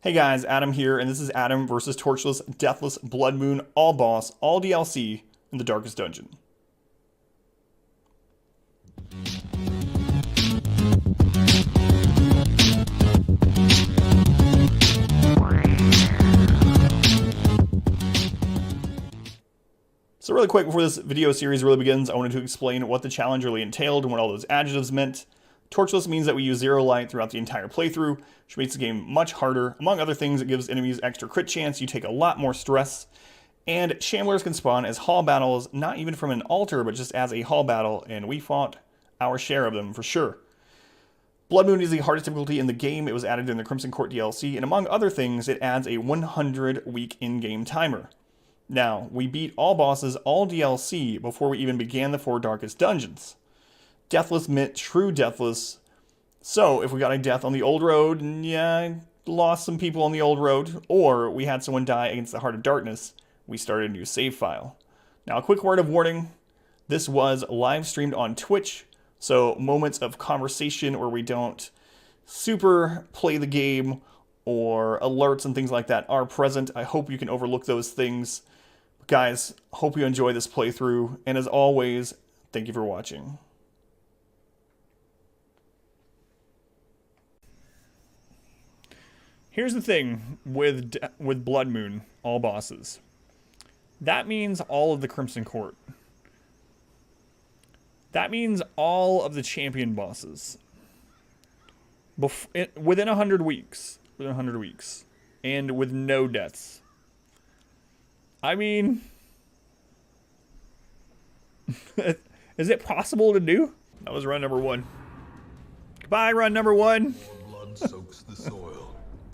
Hey guys, Adam here, and this is Adam versus Torchless, Deathless, Bloodmoon, all boss, all DLC in the Darkest Dungeon. So really quick, before this video series really begins, I wanted to explain what the challenge really entailed and what all those adjectives meant. Torchless means that we use zero light throughout the entire playthrough, which makes the game much harder. Among other things, it gives enemies extra crit chance, you take a lot more stress, and Shamblers can spawn as hall battles, not even from an altar, but just as a hall battle, and we fought our share of them for sure. Bloodmoon is the hardest difficulty in the game. It was added in the Crimson Court DLC, and among other things, it adds a 100-week in-game timer. Now, we beat all bosses, all DLC, before we even began the 4 darkest dungeons. Deathless meant true deathless. So, if we got a death on the old road, and yeah, lost some people on the old road, or we had someone die against the Heart of Darkness, we started a new save file. Now, a quick word of warning. This was live streamed on Twitch, so moments of conversation where we don't super play the game or alerts and things like that are present. I hope you can overlook those things. Guys, hope you enjoy this playthrough, and as always, thank you for watching. Here's the thing with Bloodmoon, all bosses. That means all of the Crimson Court. That means all of the champion bosses. Within 100 weeks. Within 100 weeks. And with no deaths. I mean... is it possible to do? That was run number 1. Goodbye, run number 1! More blood soaks the soil.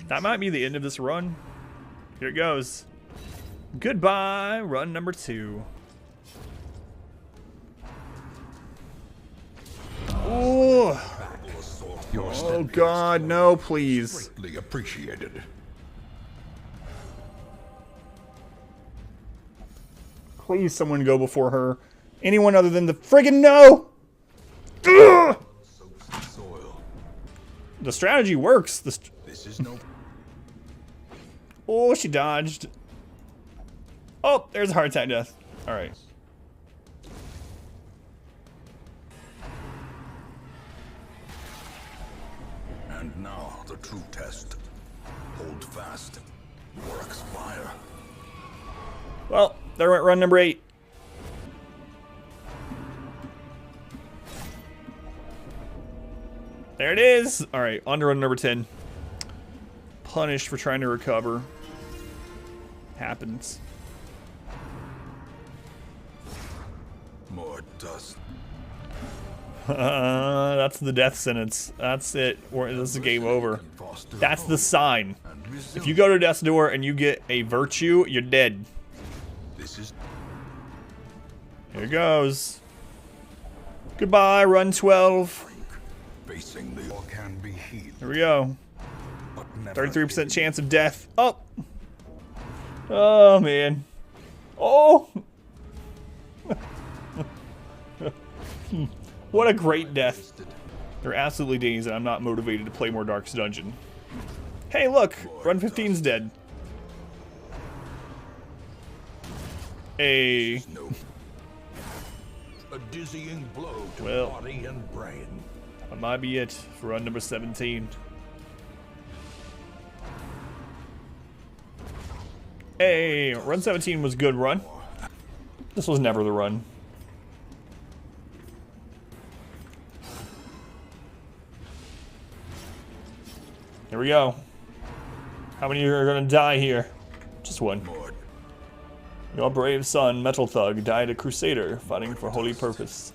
That might be the end of this run. Here it goes. Goodbye, run number 2. Ooh. Oh God, no, please. Greatly appreciated. Please, someone go before her. Anyone other than the friggin' no! Ugh! The strategy works. This is no. Oh, she dodged. Oh, there's a heart attack death. All right. And now the true test. Hold fast or expire. Well, there went run number 8. There it is. All right, on to run number 10. Punished for trying to recover. Happens. More dust. That's the death sentence. That's it. Or this is game over. That's the sign. If you go to death's door and you get a virtue, you're dead. Here it goes. Goodbye, run 12. Here we go. 33% chance of death. Oh. Oh, man. Oh. What a great death. There are absolutely days that I'm not motivated to play more Darkest Dungeon. Hey, look. Run 15's dead. Hey. A dizzying blow to body and brain. That might be it for run number 17. Hey, run 17 was a good run. This was never the run. Here we go. How many are gonna die here? Just one. Your brave son, Metal Thug, died a crusader fighting for holy purpose.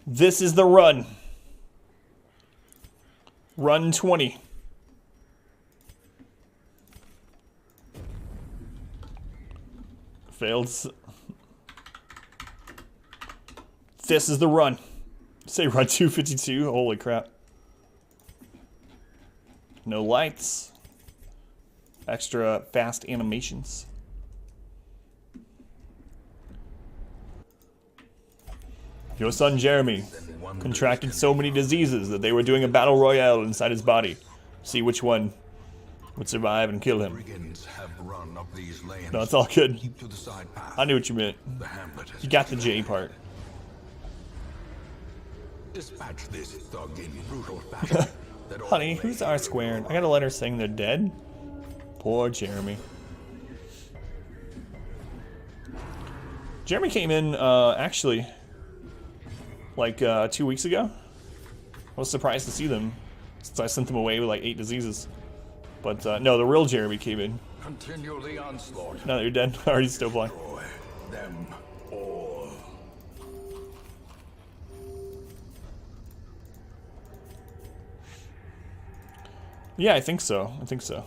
This is the run. Run 20. Failed. This is the run. Say run 252. Holy crap. No lights. Extra fast animations. Your son Jeremy contracted so many diseases that they were doing a battle royale inside his body. See which one would survive and kill him. Brigands have run up these lanes. No, it's all good. Keep to the side path. I knew what you meant. The hamlet has You got the J part. dispatch this thug in brutal fashion. That all Honey, may who's R squared? I got a letter saying they're dead. Poor Jeremy. Jeremy came in, actually, like 2 weeks ago. I was surprised to see them since I sent them away with like 8 diseases. But no, the real Jeremy came in. continue the onslaught. Now that you're dead, already still blind. Destroy them all. Yeah, I think so. I think so.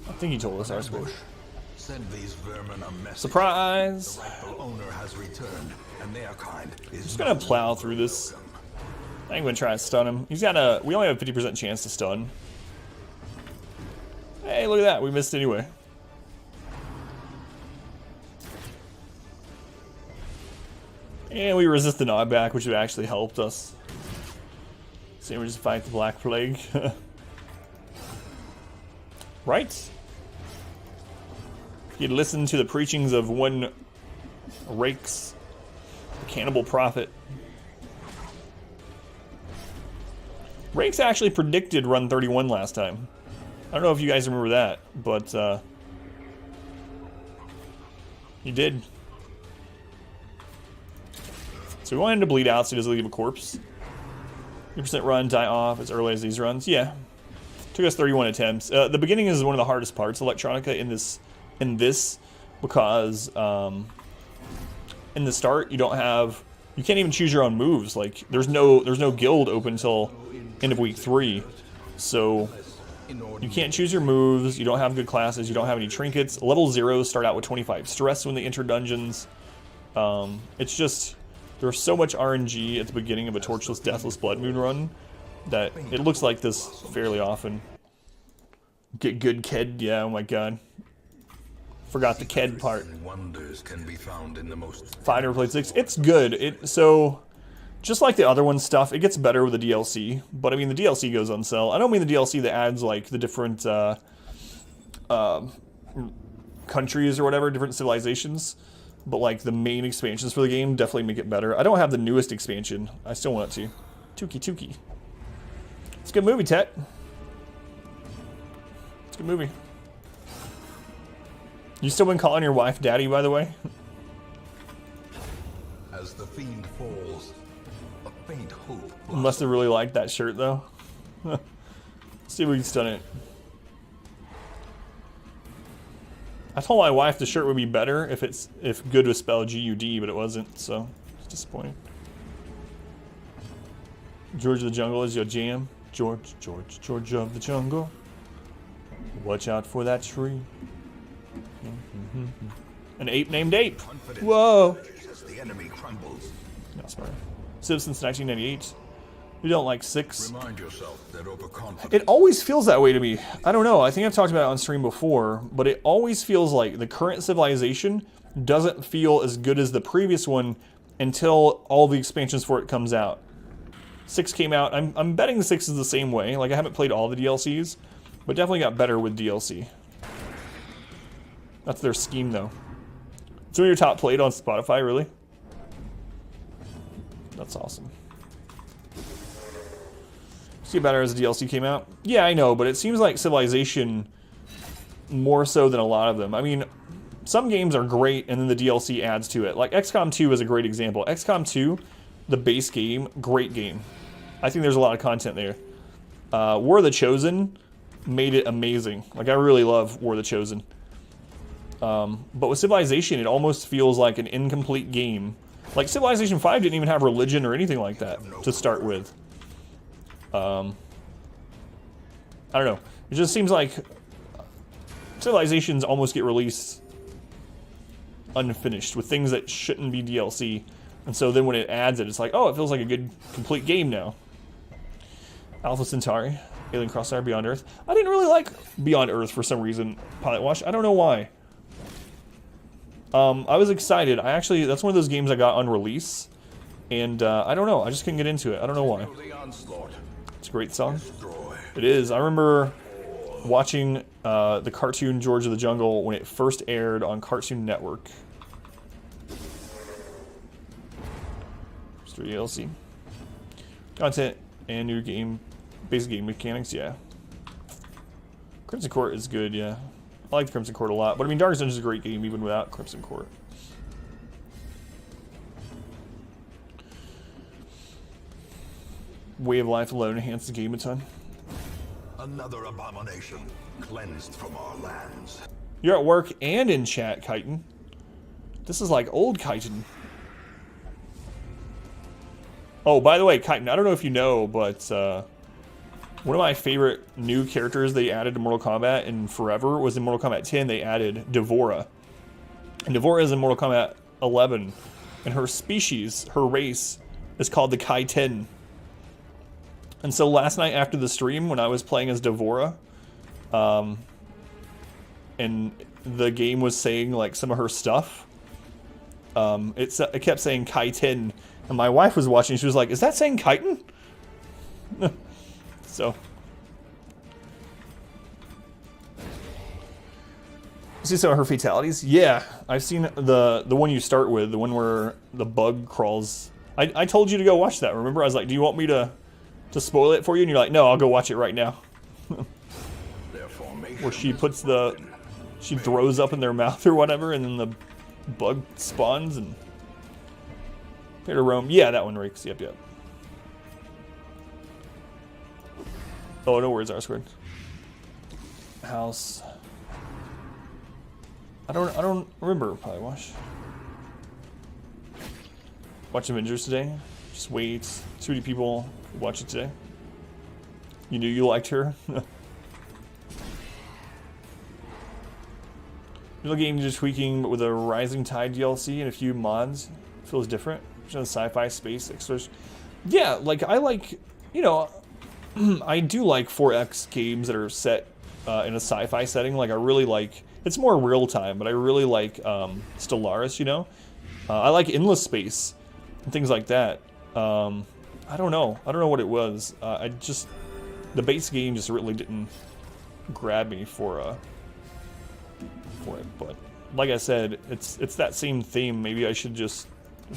I think he told us our squad. Send these vermin a message. Surprise! The rightful owner has returned, and their kind is Just gonna plow through this. I ain't gonna try to stun him. He's got a. We only have a 50% chance to stun. Hey, look at that. We missed anyway. And we resist the knockback, which would actually helped us. So we just fight the Black Plague. Right? You'd listen to the preachings of one Rakes, the cannibal prophet. Rakes actually predicted run 31 last time. I don't know if you guys remember that, but he did. So we want him to bleed out so he doesn't leave a corpse. 3% run, die off as early as these runs. Yeah. Took us 31 attempts. The beginning is one of the hardest parts, Electronica, in this because in the start you can't even choose your own moves. Like there's no guild open until end of week 3. So you can't choose your moves, you don't have good classes, you don't have any trinkets. Level 0s start out with 25 stress when they enter dungeons. It's just there's so much RNG at the beginning of a Torchless Deathless Bloodmoon run that it looks like this fairly often. Get good Ked, yeah, oh my god. Forgot the Ked part. Wonders can be found in the most 5 never played 6. It's good. So just like the other one stuff, it gets better with the DLC. But I mean the DLC goes on sale. I don't mean the DLC that adds like the different countries or whatever, different civilizations. But like the main expansions for the game definitely make it better. I don't have the newest expansion. I still want it to. Tuki. It's a good movie, Tet. It's a good movie. You still been calling your wife daddy, by the way? as the fiend falls, a faint hope. Must have really liked that shirt, though. See if we can stun it. I told my wife the shirt would be better if good was spelled G-U-D, but it wasn't, so it's disappointing. George of the Jungle is your jam. George of the Jungle. Watch out for that tree. An ape named Ape. Whoa. As the enemy crumbles. No, smart. Civ since 1998. You don't like 6. Remind yourself that overconfidence. It always feels that way to me. I don't know. I think I've talked about it on stream before, but it always feels like the current civilization doesn't feel as good as the previous one until all the expansions for it comes out. 6 came out. I'm betting 6 is the same way. Like, I haven't played all the DLCs, but definitely got better with DLC. That's their scheme, though. It's one of your top played on Spotify, really? That's awesome. See better as the DLC came out? Yeah, I know, but it seems like Civilization more so than a lot of them. I mean, some games are great and then the DLC adds to it. Like XCOM 2 is a great example. XCOM 2, the base game, great game. I think there's a lot of content there. War of the Chosen made it amazing. Like, I really love War of the Chosen. But with Civilization, it almost feels like an incomplete game. Like, Civilization 5 didn't even have religion or anything like that to start with. I don't know. It just seems like Civilizations almost get released unfinished with things that shouldn't be DLC. And so then when it adds it, it's like, oh, it feels like a good, complete game now. Alpha Centauri, Alien Crossfire, Beyond Earth. I didn't really like Beyond Earth for some reason, Pilot Watch. I don't know why. I was excited. That's one of those games I got on release, and I don't know. I just couldn't get into it. I don't know why. It's a great song. It is. I remember watching the cartoon George of the Jungle when it first aired on Cartoon Network. Just DLC. Content and new game, basic game mechanics, yeah. Crimson Court is good, yeah. I like Crimson Court a lot, but I mean, Darkest Dungeon is a great game even without Crimson Court. Way of Life alone enhances the game a ton. Another abomination cleansed from our lands. You're at work and in chat, Chitin. This is like old Chitin. Oh, by the way, Chitin, I don't know if you know, but one of my favorite new characters they added to Mortal Kombat in forever was in Mortal Kombat 10. They added Devora. And Devora is in Mortal Kombat 11. And her species, her race, is called the Kai-10. And so last night after the stream, when I was playing as Devora, and the game was saying like some of her stuff, it kept saying Kai-10. And my wife was watching, she was like, is that saying Chitin? So. See some of her fatalities? Yeah, I've seen the one you start with, the one where the bug crawls. I told you to go watch that, remember? I was like, do you want me to spoil it for you? And you're like, no, I'll go watch it right now. Where she puts she throws up in their mouth or whatever, and then the bug spawns and... Here to Rome. Yeah, that one reeks. Yep. Oh, no worries, R-squared. House. I don't remember probably watch Avengers today. Just wait. Too many people watch it today. You knew you liked her. Real game just tweaking, but with a Rising Tide DLC and a few mods. Feels different. Just a sci-fi space exploration. Yeah, like I like, you know, I do like 4X games that are set in a sci-fi setting. Like I really like, it's more real time, but I really like Stellaris, you know. I like Endless Space and things like that. I don't know what it was. The base game just really didn't grab me for it. But like I said, it's that same theme. Maybe I should just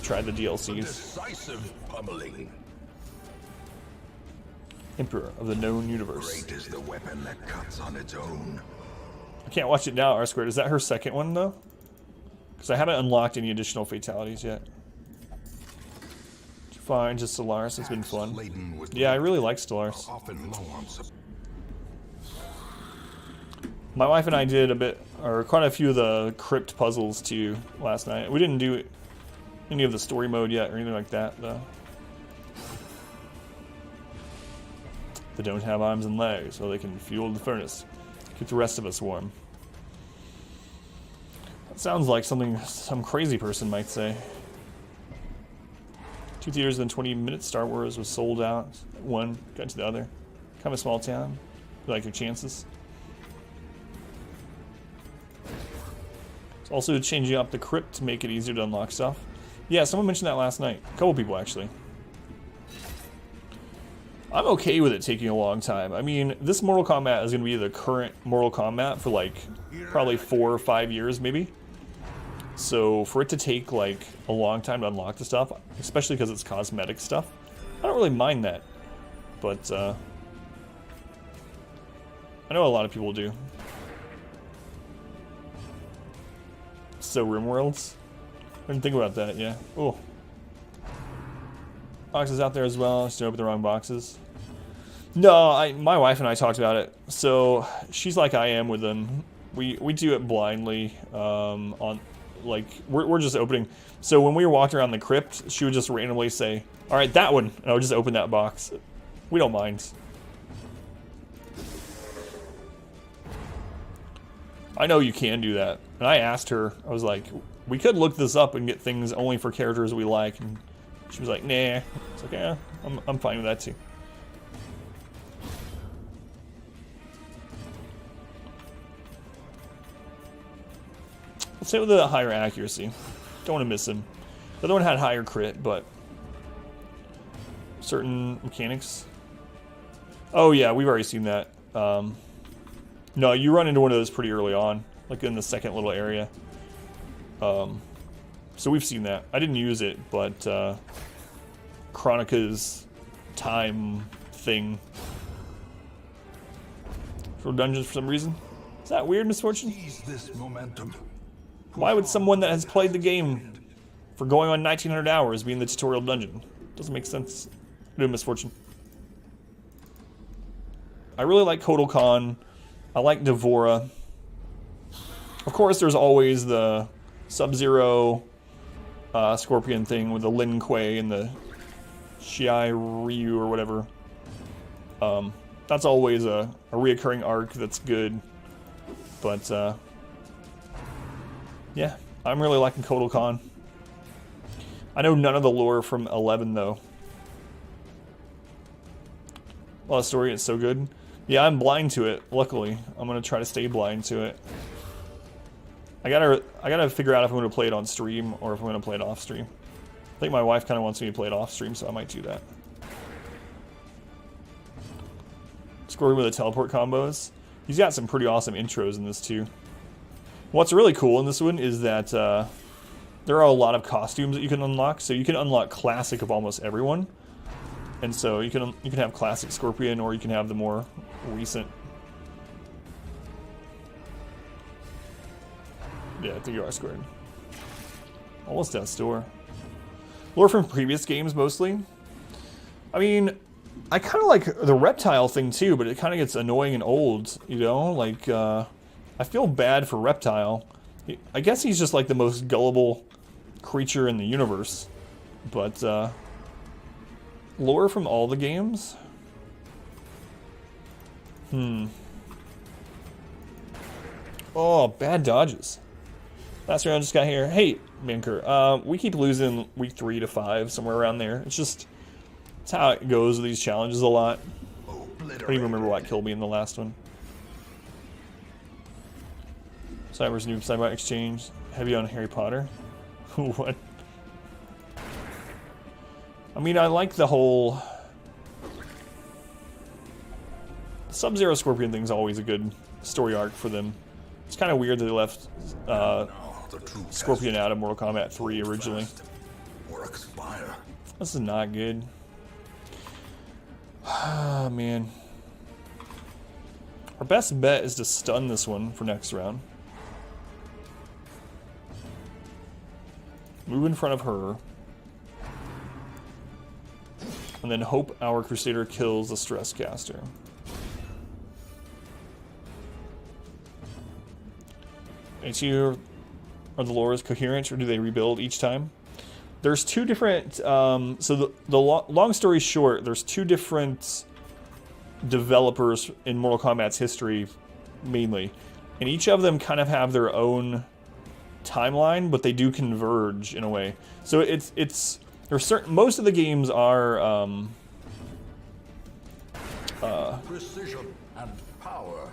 try the DLCs. Decisive pummeling. Emperor of the known universe. Great is the weapon that cuts on its own. I can't watch it now, R-squared. Is that her second one, though? Because I haven't unlocked any additional fatalities yet. Fine, just Stellaris. It's been fun. Yeah, I really like Stellaris. My wife and I did quite a few of the crypt puzzles, too, last night. We didn't do any of the story mode yet or anything like that, though. They don't have arms and legs, so they can fuel the furnace. Keep the rest of us warm. That sounds like something some crazy person might say. 2 theaters in 20 minutes. Star Wars was sold out. One got into the other. Kind of a small town. You like your chances. It's also changing up the crypt to make it easier to unlock stuff. Yeah, someone mentioned that last night. A couple people actually. I'm okay with it taking a long time. I mean, this Mortal Kombat is going to be the current Mortal Kombat for like probably 4 or 5 years maybe. So for it to take like a long time to unlock the stuff, especially because it's cosmetic stuff, I don't really mind that. But I know a lot of people do. So RimWorlds? I didn't think about that, yeah. Oh. Boxes out there as well. Just open the wrong boxes. No, my wife and I talked about it. So she's like I am with them. We do it blindly. On like we're just opening. So when we were walking around the crypt, she would just randomly say, "All right, that one," and I would just open that box. We don't mind. I know you can do that, and I asked her. I was like, "We could look this up and get things only for characters we like." And she was like, "Nah." It's like, "Yeah, I'm fine with that too." Let's hit with a higher accuracy. Don't want to miss him. The other one had higher crit, but certain mechanics. Oh yeah, we've already seen that. No, you run into one of those pretty early on, like in the second little area. So we've seen that. I didn't use it, but Chronica's time thing for dungeons for some reason. Is that weird, Misfortune? Seize this momentum. Why would someone that has played the game for going on 1900 hours be in the tutorial dungeon? Doesn't make sense. No, Misfortune. I really like Kotal Khan. I like Devora. Of course, there's always the Sub-Zero Scorpion thing with the Lin Kuei and the Shiai Ryu or whatever. That's always a reoccurring arc that's good. But, yeah, I'm really liking Kotal Khan. I know none of the lore from 11, though. Well, the story is so good. Yeah, I'm blind to it, luckily. I'm going to try to stay blind to it. I gotta figure out if I'm going to play it on stream or if I'm going to play it off stream. I think my wife kind of wants me to play it off stream, so I might do that. Scoring with the teleport combos. He's got some pretty awesome intros in this too. What's really cool in this one is that there are a lot of costumes that you can unlock. So you can unlock classic of almost everyone, and so you can have classic Scorpion, or you can have the more recent. Yeah, I think you are squared. Almost death's door. Lore from previous games mostly. I mean, I kind of like the reptile thing too, but it kind of gets annoying and old, you know? Like, I feel bad for Reptile. I guess he's just like the most gullible creature in the universe. But, lore from all the games? Oh, bad dodges. Last round just got here. Hey, Minker, we keep losing week 3 to 5, somewhere around there. It's how it goes with these challenges a lot. I don't even remember what killed me in the last one. Cyber's Noob Cyber Exchange. Heavy on Harry Potter. What? I mean, I like the whole Sub-Zero Scorpion thing's always a good story arc for them. It's kind of weird that they left Scorpion out of Mortal Kombat 3 originally. This is not good. Ah, man. Our best bet is to stun this one for next round. Move in front of her. And then hope our Crusader kills the Stress Caster. Are the lores coherent, or do they rebuild each time? There's two different, so the long story short, there's two different developers in Mortal Kombat's history, mainly. And each of them kind of have their own timeline, but they do converge in a way. So there's certain, most of the games are, precision and power.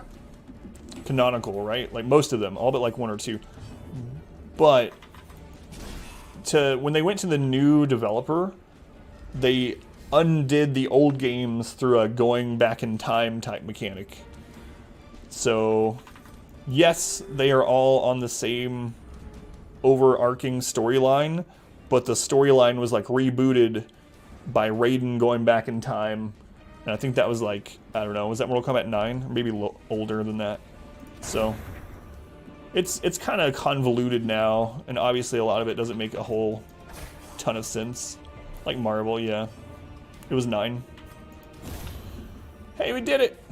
Canonical, right? Like most of them, all but like one or two. But when they went to the new developer, they undid the old games through a going back in time type mechanic. So yes, they are all on the same overarching storyline, but the storyline was like rebooted by Raiden going back in time. And I think that was like, I don't know, was that Mortal Kombat 9? Or maybe older than that. So it's kind of convoluted now, and obviously a lot of it doesn't make a whole ton of sense. Like Marvel, yeah. It was 9. Hey, we did it!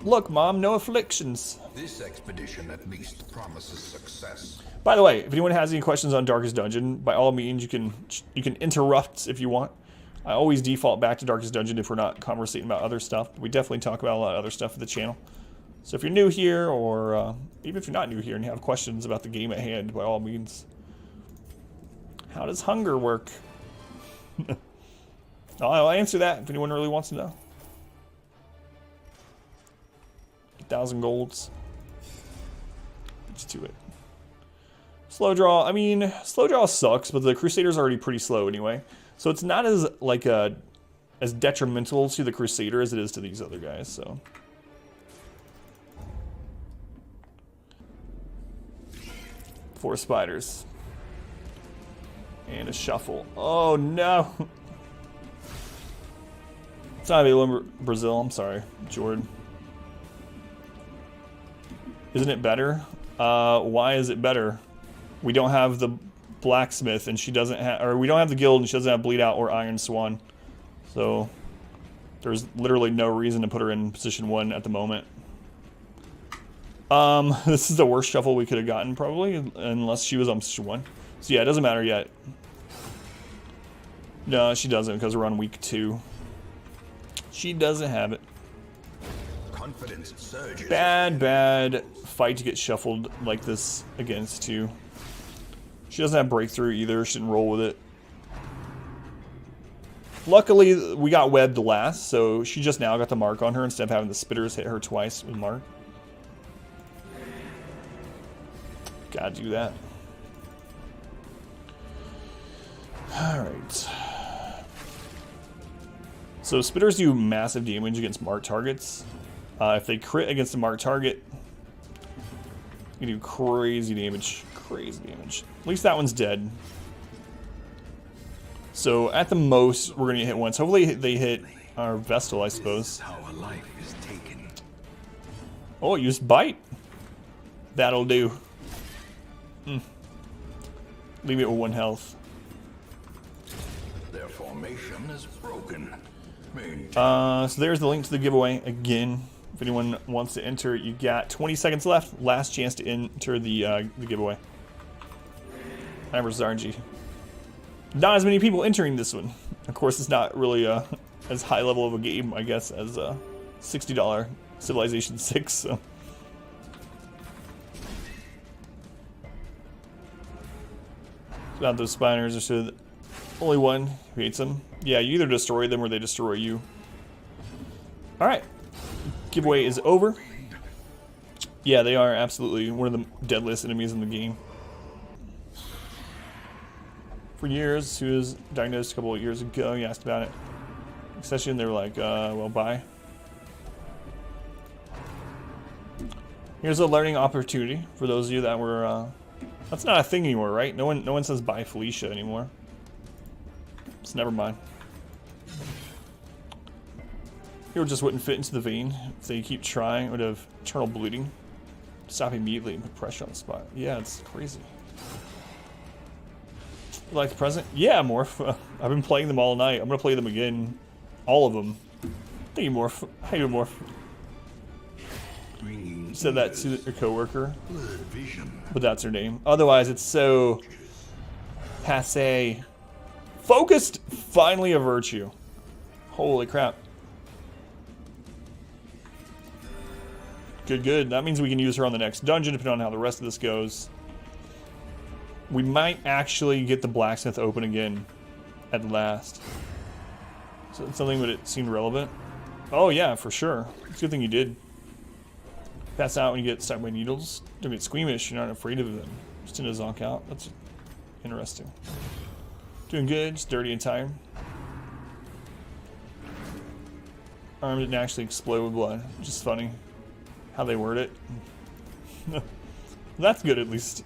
Look, Mom, no afflictions. This expedition at least promises success. By the way, if anyone has any questions on Darkest Dungeon, by all means you can interrupt if you want. I always default back to Darkest Dungeon if we're not conversating about other stuff, but we definitely talk about a lot of other stuff at the channel. So if you're new here, or even if you're not new here and you have questions about the game at hand, by all means. How does hunger work? I'll answer that if anyone really wants to know. 1,000 golds. Let's do it. Slow draw, I mean, slow draw sucks, but the Crusader's already pretty slow anyway. So it's not as, like, as detrimental to the Crusader as it is to these other guys, so. 4 spiders. And a shuffle. Oh, no! It's not available in Brazil, I'm sorry, Jordan. Isn't it better? Why is it better? We don't have the blacksmith, and she doesn't have, or we don't have the guild, and she doesn't have bleed out or iron swan. So there's literally no reason to put her in position 1 at the moment. This is the worst shuffle we could have gotten probably, unless she was on position 1. So yeah, it doesn't matter yet. No, she doesn't because we're on week 2. She doesn't have it. Confidence surges. Bad fight to get shuffled like this against too. She doesn't have breakthrough either. She didn't roll with it. Luckily, we got webbed last, so she just now got the mark on her instead of having the spitters hit her twice with mark. Gotta do that. Alright. So spitters do massive damage against marked targets. If they crit against a marked target, you do crazy damage. Crazy damage. At least that one's dead. So at the most, we're gonna hit once. Hopefully they hit our Vestal, I suppose. How a life is taken. Oh, use bite. That'll do. Leave it with 1 health. Their formation is broken. So there's the link to the giveaway again. If anyone wants to enter, you got 20 seconds left. Last chance to enter the giveaway. I'm versus RNG. Not as many people entering this one. Of course, it's not really as high level of a game, I guess, as $60 Civilization 6. So. Not those spiners, there's the only one who hates them. Yeah, you either destroy them or they destroy you. Alright. Giveaway is over. Yeah, they are absolutely one of the deadliest enemies in the game. For years, he was diagnosed a couple of years ago. He asked about it. Session, they were like, well, bye. Here's a learning opportunity for those of you that were, that's not a thing anymore, right? No one says bye Felicia anymore. So never mind. Hero just wouldn't fit into the vein. If they keep trying, it would have eternal bleeding. Stop immediately and put pressure on the spot. Yeah, it's crazy. You like the present? Yeah, Morph. I've been playing them all night. I'm gonna play them again. All of them. Thank you, Morph. How you, Morph? You said that to your coworker, but that's her name. Otherwise, it's so passe. Focused, finally a virtue. Holy crap. Good. That means we can use her on the next dungeon, depending on how the rest of this goes. We might actually get the blacksmith open again at last. So something would it seem relevant? Oh yeah, for sure. It's a good thing you did. Pass out when you get stuck by needles. Don't get squeamish, you're not afraid of them. Just in a zonk out. That's interesting. Doing good, just dirty and tired. Arm didn't actually explode with blood, which is funny. How they word it. That's good at least.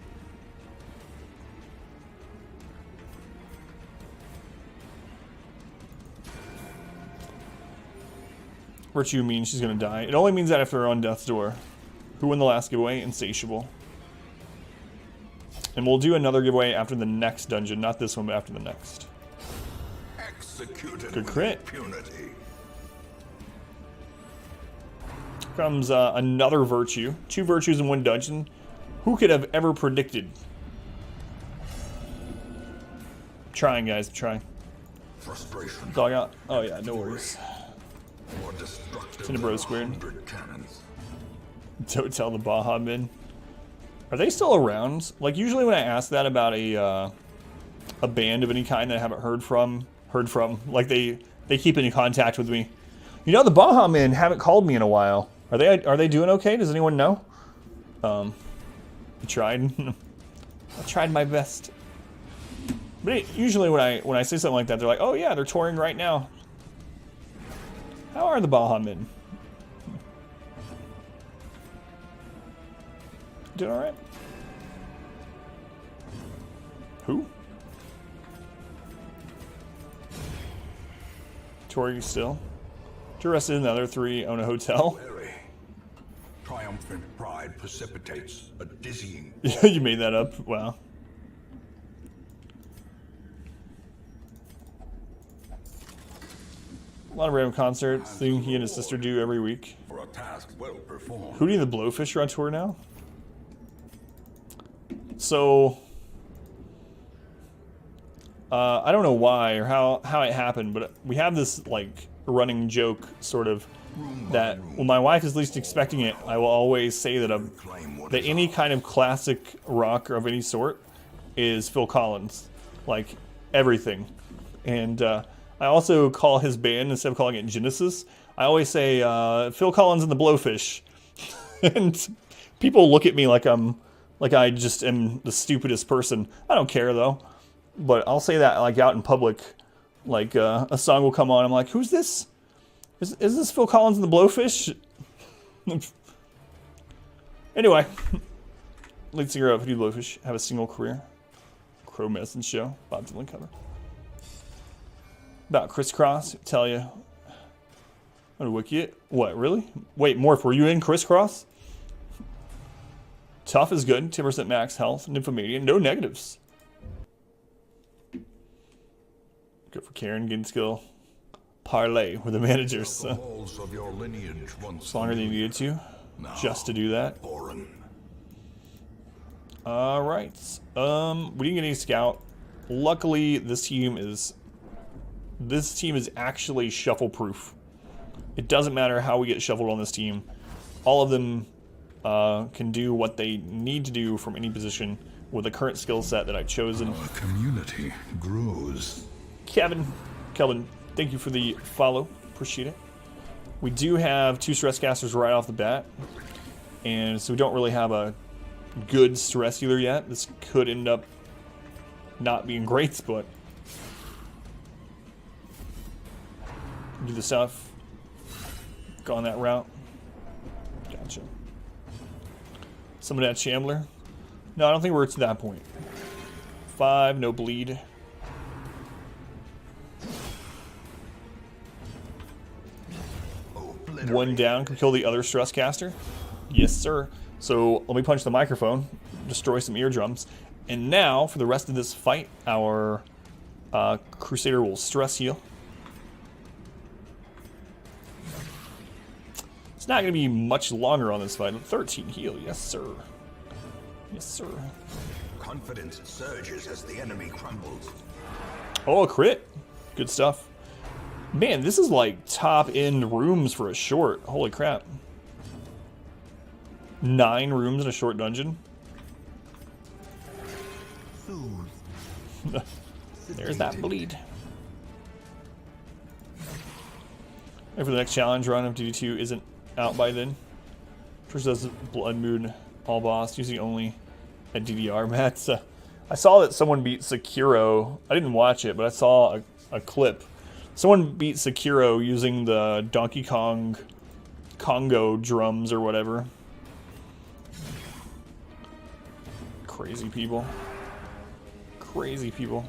Virtue means she's gonna die. It only means that if they're on death's door. Who won the last giveaway? Insatiable. And we'll do another giveaway after the next dungeon. Not this one, but after the next. Executed good crit. Impunity. Comes another virtue. 2 virtues in 1 dungeon. Who could have ever predicted? I'm trying, guys. I'm trying. Frustration. Dog out. Oh yeah, no worries. More destructive Cinna Bro squared. 100 cannons. Don't tell the Baja men. Are they still around? Like usually when I ask that about a band of any kind that I haven't heard from, like they keep in contact with me. You know, the Baja men haven't called me in a while. Are they doing okay? Does anyone know? I tried. I tried my best. But usually when I say something like that, they're like, oh yeah, they're touring right now. How are the Bahamid? Doing alright? Who? Touring still? Interested in the other three own a hotel? Triumphant pride precipitates a dizzying. You made that up? Wow. A lot of random concerts, thing he and his sister do every week. For a task well performed. Hootie and the Blowfish are on tour now? So, I don't know why or how it happened, but we have this, like, running joke, sort of, that when my wife is least expecting it, I will always say that that any kind of classic rock of any sort is Phil Collins. Like, everything. And, I also call his band, instead of calling it Genesis, I always say, Phil Collins and the Blowfish. And people look at me like I just am the stupidest person. I don't care, though. But I'll say that, like, out in public. Like, a song will come on, I'm like, who's this? Is this Phil Collins and the Blowfish? Anyway. Lead singer of Hootie Blowfish have a single career. Crow Medicine Show. Bob Dylan cover. About Crisscross, tell you. On a wiki. What, really? Wait, Morph, were you in Crisscross? Tough is good. 10% max health. Nymphomania. No negatives. Good for Karen. Gain skill. Parlay with the managers. It's longer than you needed to. Just to do that. Alright. We didn't get any scout. Luckily, this team is actually shuffle-proof. It doesn't matter how we get shuffled on this team. All of them can do what they need to do from any position with the current skill set that I've chosen. Our community grows. Kelvin, thank you for the follow. Appreciate it. We do have 2 stress casters right off the bat. And so we don't really have a good stress healer yet. This could end up not being great, but do the stuff. Go on that route. Gotcha. Somebody at Shambler? No, I don't think we're to that point. 5, no bleed. One down, can kill the other stress caster. Yes, sir. So let me punch the microphone, destroy some eardrums, and now for the rest of this fight, our Crusader will stress heal. It's not going to be much longer on this fight. 13 heal, yes, sir. Yes, sir. Confidence surges as the enemy crumbles. Oh, a crit. Good stuff. Man, this is like top-end rooms for a short. Holy crap. 9 rooms in a short dungeon. There's that bleed. And for the next challenge run, if DD2 isn't out by then. First does Bloodmoon all boss, using only a DDR mats. I saw that someone beat Sekiro. I didn't watch it, but I saw a clip. Someone beat Sekiro using the Donkey Kong Congo drums or whatever. Crazy people. Crazy people.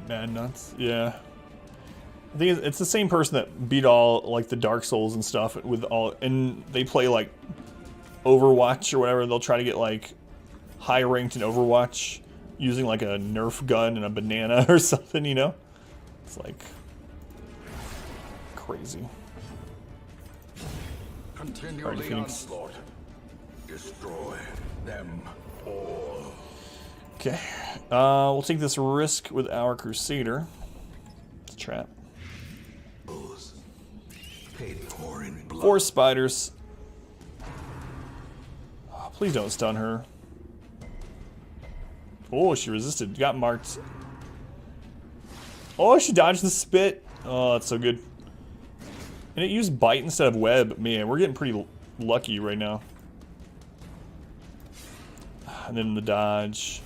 Mad nuts. Yeah. I think it's the same person that beat all, like, the Dark Souls and stuff with all, and they play, like, Overwatch or whatever. They'll try to get, like, high ranked in Overwatch using, like, a Nerf gun and a banana or something, you know? It's, like, crazy. Continue the onslaught. Destroy them all. Okay. We'll take this risk with our Crusader. It's a trap. Paid for in blood. 4 spiders. Oh, please don't stun her. Oh, she resisted. Got marked. Oh, she dodged the spit. Oh, that's so good. And it used bite instead of web. Man, we're getting pretty lucky right now. And then the dodge.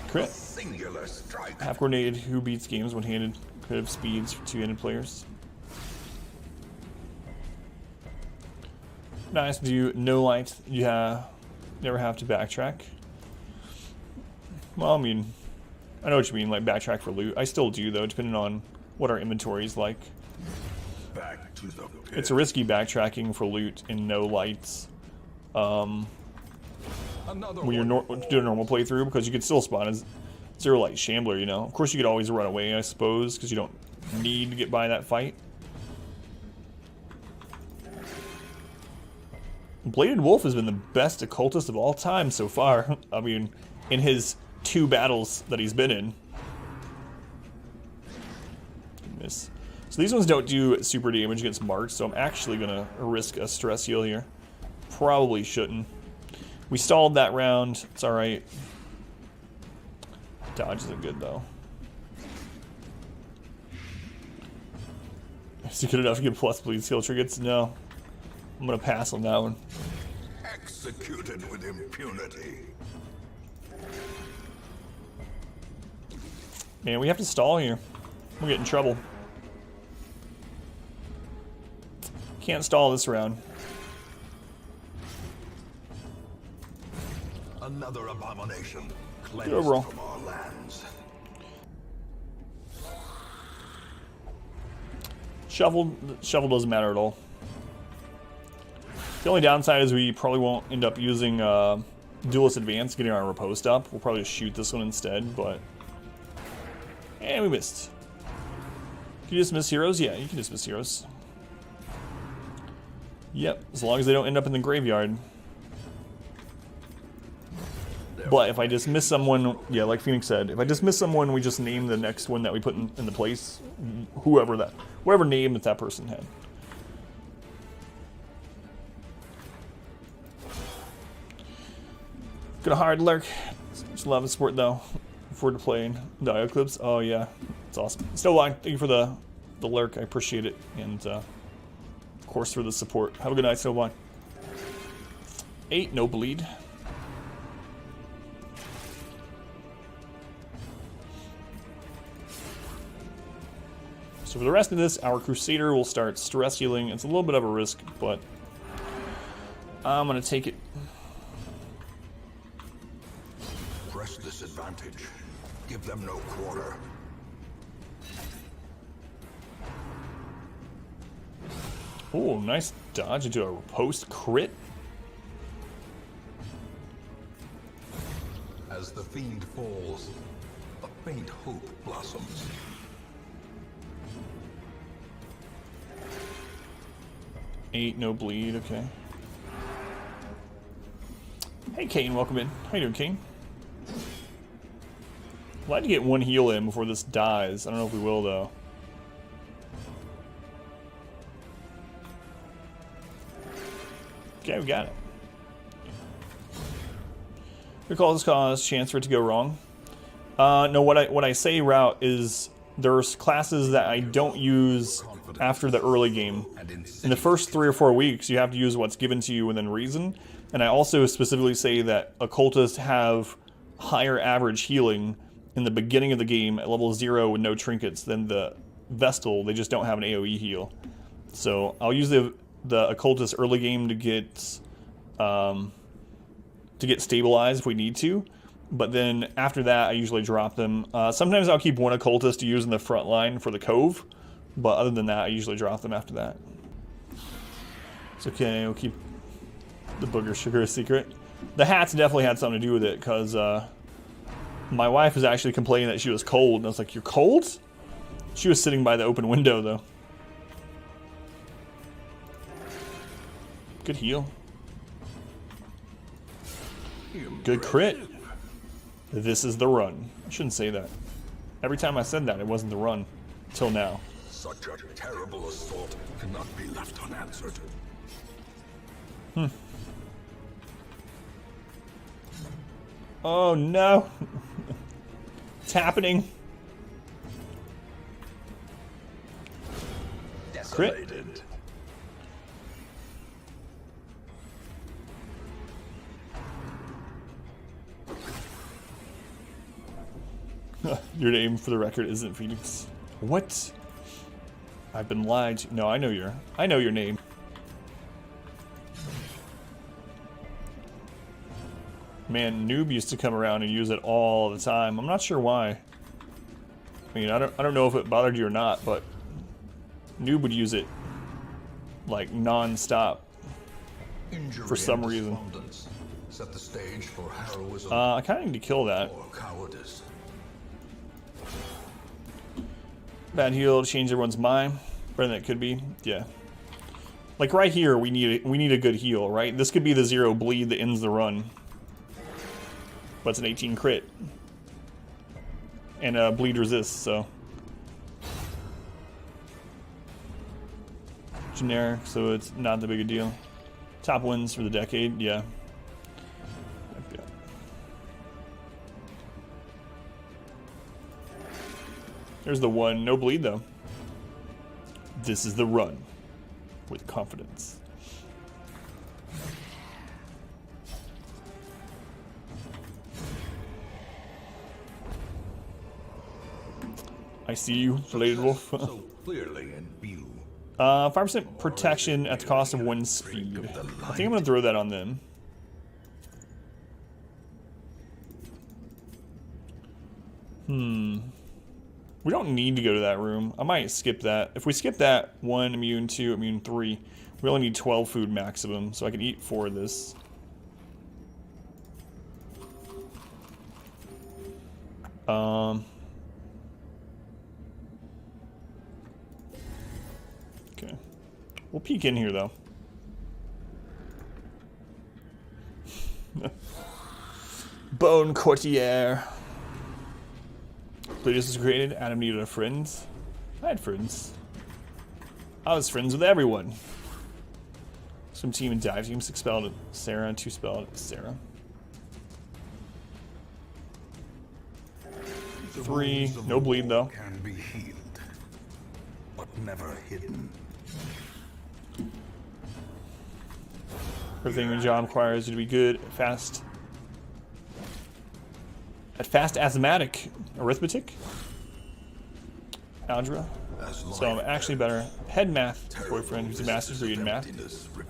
Crit. Singular strike. Half coordinated. Who beats games one-handed? Creative speeds for two-handed players. Nice. Do no light. You never have to backtrack. Well, I mean, I know what you mean, like backtrack for loot. I still do though, depending on what our inventory is like. Back to the pit. It's a risky backtracking for loot in no lights. When you're doing a normal playthrough, because you could still spawn as zero light Shambler, you know. Of course, you could always run away, I suppose, because you don't need to get by that fight. Bladed Wolf has been the best occultist of all time so far. I mean, in his 2 battles that he's been in. Miss. So these ones don't do super damage against marks, so I'm actually gonna risk a stress heal here. Probably shouldn't. We stalled that round. It's alright. Dodge isn't good though. Is it good enough to get plus bleed skill triggers? No. I'm gonna pass on that one. Executed with impunity. Man, we have to stall here. We'll get in trouble. Can't stall this round. Another abomination cleansed Good overall. from our lands. Shovel doesn't matter at all. The only downside is we probably won't end up using Duelist Advance, getting our riposte up. We'll probably just shoot this one instead, but... And we missed. Can you dismiss heroes? Yeah, you can dismiss heroes. Yep, as long as they don't end up in the graveyard. But if I dismiss someone, yeah, like Phoenix said, if I dismiss someone, we just name the next one that we put in the place, whatever name that person had. Gonna hard lurk. Just love the support though. Forward to playing Dio Clips. Oh yeah, it's awesome. Snowline, thank you for the lurk. I appreciate it, and of course for the support. Have a good night, Snowline. 8, no bleed. So for the rest of this, our Crusader will start stress healing. It's a little bit of a risk, but I'm gonna take it. Press this advantage. Give them no quarter. Oh, nice dodge into a post crit. As the fiend falls, a faint hope blossoms. Eight, no bleed, okay. Hey Kane, welcome in. How you doing, Kane? I'd like to get one heal in before this dies. I don't know if we will, though. Okay, we got it. Recall this cause, chance for it to go wrong. No, what I say route is there's classes that I don't use after the early game. In the first 3 or 4 weeks, you have to use what's given to you within reason. And I also specifically say that occultists have higher average healing in the beginning of the game at level 0 with no trinkets than the Vestal. They just don't have an AoE heal. So I'll use the occultist early game to get stabilized if we need to. But then after that, I usually drop them. Sometimes I'll keep one occultist to use in the front line for the Cove. But other than that, I usually drop them after that. It's okay, we'll keep the booger sugar a secret. The hats definitely had something to do with it, because my wife was actually complaining that she was cold. And I was like, you're cold? She was sitting by the open window, though. Good heal. Good crit. This is the run. I shouldn't say that. Every time I said that, it wasn't the run. Till now. Such a terrible assault cannot be left unanswered. Oh no. It's happening. Crit. Your name, for the record, isn't Phoenix. What? I've been lied to. No, I know your name. Man, Noob used to come around and use it all the time. I'm not sure why. I mean, I don't know if it bothered you or not, but Noob would use it like non-stop for some reason. Set the stage for heroism I kind of need to kill that. or cowardice. Bad heal, change everyone's mind. Better than it could be. Yeah. Like right here, we need a good heal, right? This could be the 0 bleed that ends the run. But it's an 18 crit. And bleed resist, so. Generic, so it's not that big a deal. Top wins for the decade, yeah. There's the 1, no bleed though. This is the run with confidence. I see you, Bladed Wolf. So clearly in view. 5% protection at the cost of 1 speed. I think I'm gonna throw that on them. We don't need to go to that room. I might skip that. If we skip that, 1 immune, 2 immune, 3, we only need 12 food maximum, so I can eat 4 of this. Okay. We'll peek in here, though. Bone Courtier. Cletus was created. Adam needed a friend. I had friends. I was friends with everyone. Some team and dive team. 6 spelled Sarah, 2 spelled Sarah. 3, no bleed though. Can be healed, but never hidden. Everything your job requires you to be good, fast. At fast asthmatic. Arithmetic? Algebra. So I'm actually better. Head math boyfriend who's a master's degree in math. This could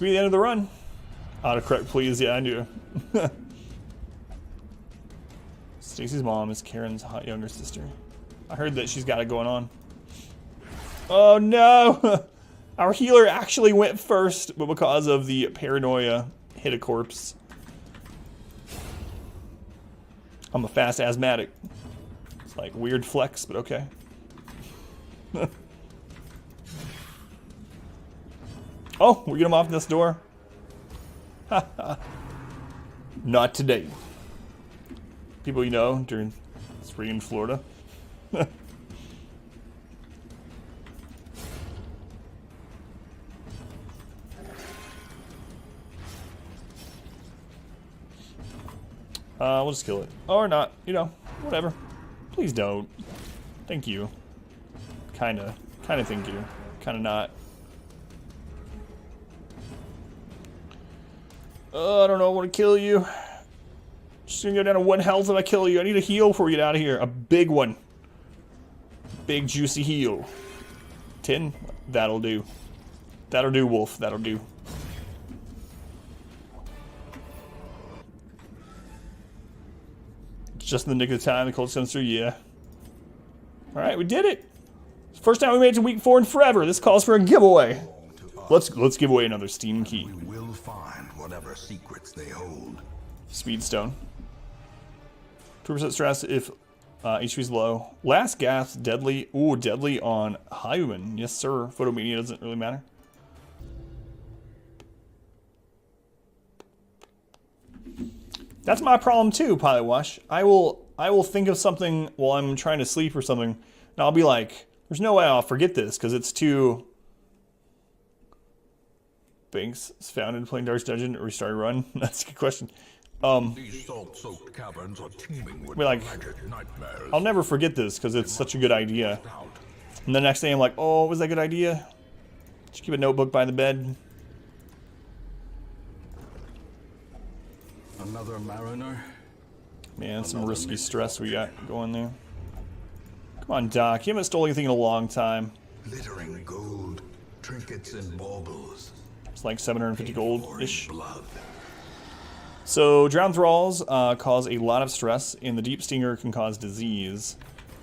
be the end of the run. Autocorrect, please. Yeah, I do. Stacy's mom is Karen's hot younger sister. I heard that she's got it going on. Oh no! Our healer actually went first, but because of the paranoia, hit a corpse. I'm a fast asthmatic. It's like weird flex, but okay. Oh, we get him off this door. Not today. People you know during spring in Florida. We'll just kill it. Or not, you know, whatever. Please don't. Thank you. Kinda thank you. Kinda not. I don't know, I want to kill you. Just gonna go down to 1 health if I kill you. I need a heal before we get out of here. A big one. Big juicy heal. 10? That'll do. That'll do, Wolf. That'll do. Just in the nick of time, the Cold comes through, yeah. Alright, we did it! First time we made it to week 4 in forever. This calls for a giveaway. Let's give away another Steam key. We will find whatever secrets they hold. Speedstone. 2% stress if HP's low. Last gasp, deadly. Ooh, deadly on Hyuman. Yes, sir. Photomania doesn't really matter. That's my problem too, Pilot Wash. I will think of something while I'm trying to sleep or something, and I'll be like, there's no way I'll forget this because it's too... Banks is found in playing Dark's Dungeon or restart run? That's a good question. These salt-soaked caverns are teeming with like, magic nightmares. I'll never forget this because it's such a good idea. And the next day I'm like, oh, was that a good idea? Just keep a notebook by the bed. Another mariner? Man, some risky stress we got going there. Come on, Doc. You haven't stolen anything in a long time. Glittering gold, trinkets and baubles. It's like 750 gold-ish. Blood. So, drowned thralls cause a lot of stress, and the deep stinger can cause disease.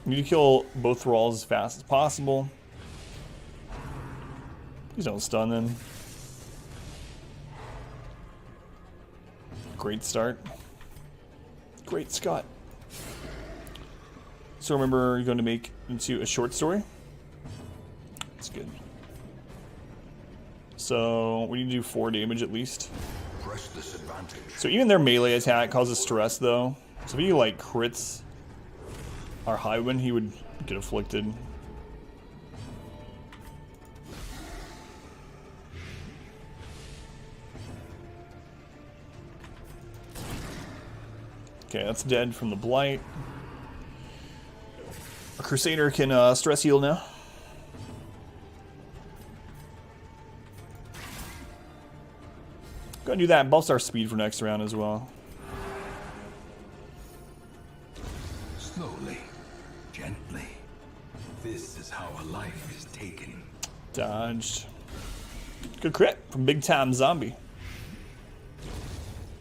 You need to kill both thralls as fast as possible. Please don't stun them. Great start. Great Scott. So remember, you're going to make into a short story. That's good. So we need to do 4 damage at least. Press disadvantage. So even their melee attack causes stress though. So if he like crits our highwind, he would get afflicted. Okay, that's dead from the blight. A Crusader can stress heal now. Go and do that. Buffs our speed for next round as well. Slowly, gently. This is how a life is taken. Dodged. Good crit from Big Time Zombie.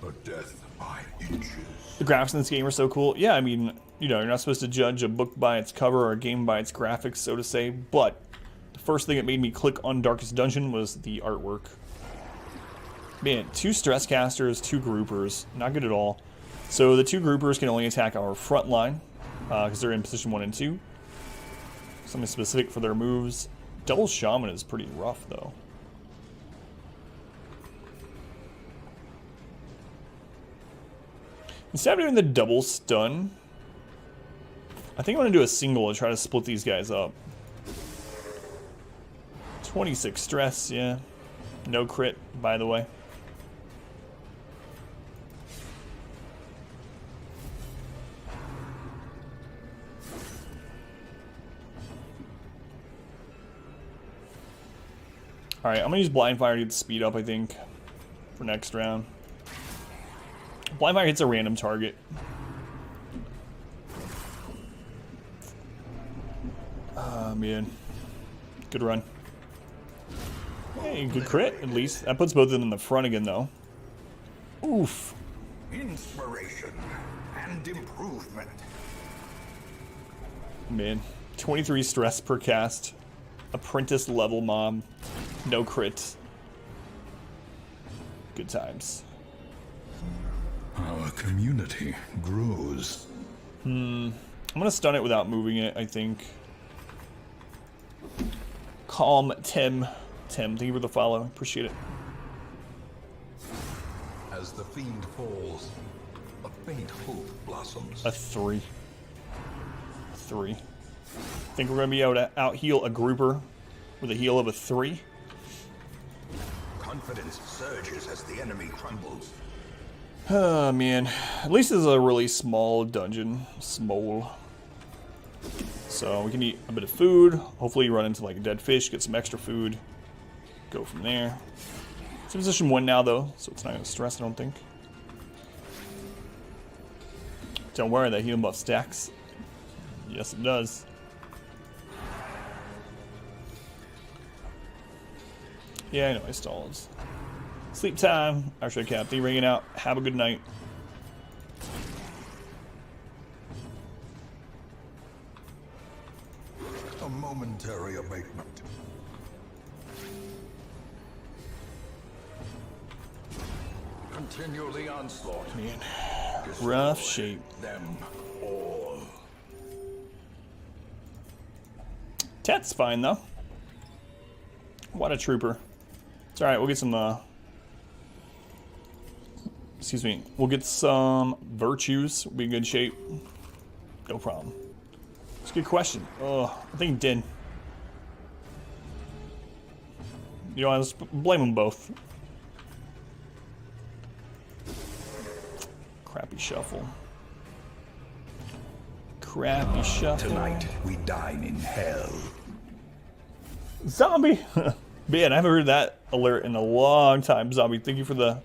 A death by inches. The graphics in this game are so cool. Yeah, I mean, you know, you're not supposed to judge a book by its cover or a game by its graphics, so to say, but the first thing that made me click on Darkest Dungeon was the artwork. Man, 2 stress casters, 2 groupers, not good at all. So the 2 groupers can only attack our front line, because they're in position 1 and 2. Something specific for their moves. Double Shaman is pretty rough, though. Instead of doing the double stun, I think I'm going to do a single to try to split these guys up. 26 stress, yeah. No crit, by the way. Alright, I'm going to use Blind Fire to get the speed up, I think, for next round. Blind Fire hits a random target. Oh, man. Good run. Hey, good crit, at least. That puts both of them in the front again, though. Oof. Inspiration and improvement. Man. 23 stress per cast. Apprentice level mob. No crit. Good times. Our community grows. I'm gonna stun it without moving it, I think. Calm Tim. Tim, thank you for the follow. Appreciate it. As the fiend falls, a faint hope blossoms. A 3. 3. Think we're gonna be able to out heal a grouper with a heal of a 3. Confidence surges as the enemy crumbles. Oh man, at least this is a really small dungeon. Small. So we can eat a bit of food. Hopefully run into like a dead fish, get some extra food. Go from there. It's in position 1 now though, so it's not gonna stress, I don't think. Don't worry, that healing buff stacks. Yes, it does. Yeah, I know I stalled. Sleep time. Archer Captain ringing out. Have a good night. A momentary abatement. Continue the onslaught. Man, rough shape. Them all. Tet's fine though. What a trooper. It's alright, we'll get some excuse me, we'll get some virtues. We'll be in good shape. No problem. It's a good question. Oh, I think it did. You know, let's blame them both. Crappy shuffle. Crappy shuffle. Tonight we dine in hell. Zombie! Man, I haven't heard that alert in a long time. Zombie, thank you for the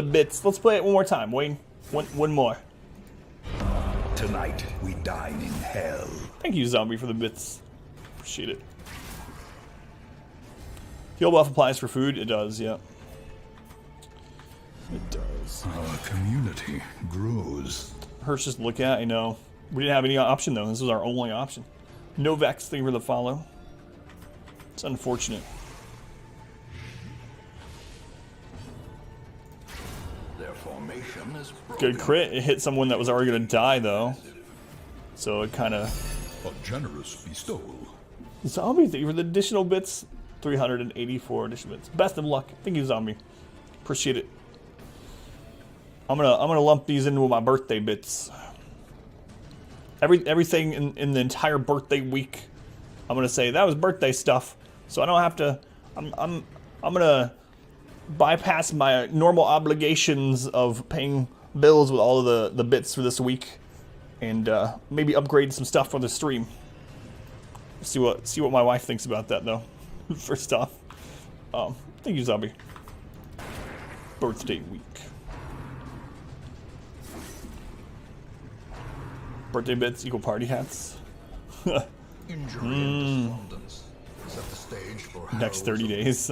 bits. Let's play it one more time, Wayne. One more. Tonight, we dine in hell. Thank you, Zombie, for the bits. Appreciate it. Heal buff applies for food? It does, yeah. It does. Our community grows. Hurts just to look at, I know. We didn't have any option, though. This was our only option. No Vex, thank you for the follow. It's unfortunate. Their formation is Good crit. It hit someone that was already going to die, though. So it kind of... a generous bestowal. Zombie, thank you for the additional bits. 384 additional bits. Best of luck. Thank you, Zombie. Appreciate it. I'm gonna lump these into my birthday bits. Everything in the entire birthday week, I'm gonna say that was birthday stuff. So I don't have to. I'm gonna bypass my normal obligations of paying bills with all of the bits for this week, and maybe upgrade some stuff for the stream. See what my wife thinks about that though. First off, thank you, Zombie. Birthday week. Birthday bits equal party hats. Injury and despondence set the stage for Next 30 days.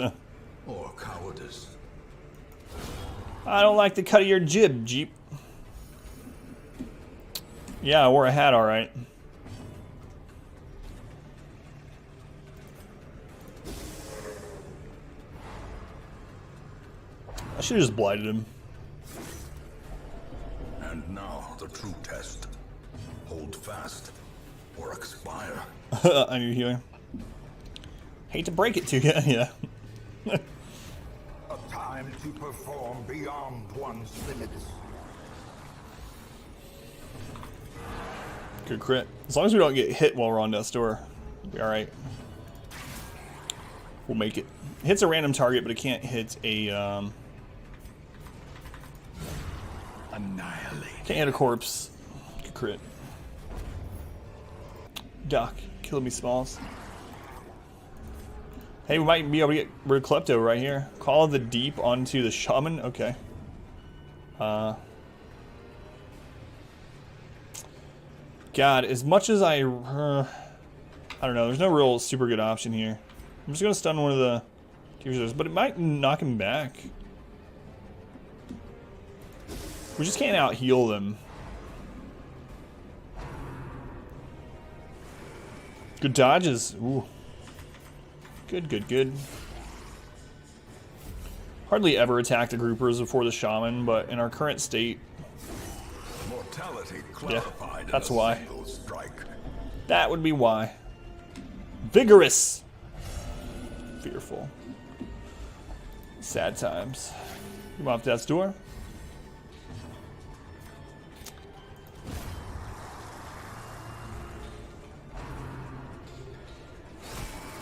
or cowardice. I don't like the cut of your jib, Jeep. Yeah, I wore a hat, all right. I should have just blighted him. And now the true test. Hold fast or expire. I need healing. Hate to break it to you, yeah. A time to perform beyond one's limits. Good crit. As long as we don't get hit while we're on death's door, we'll be alright. We'll make it. It hits a random target, but it can't hit a, Annihilate. can't hit a corpse. Good crit. Doc, killing me, Smalls. Hey, we might be able to get rid of Klepto right here. Call the Deep onto the Shaman? Okay. God, as much as I don't know, there's no real super good option here. I'm just gonna stun one of the Diffusers, but it might knock him back. We just can't out heal them. Good dodges. Ooh. Good, good, good. Hardly ever attack the groupers before the Shaman, but in our current state, Mortality yeah, clarified that's in a why. single strike. That would be why. Vigorous. Fearful. Sad times. Come off death's door.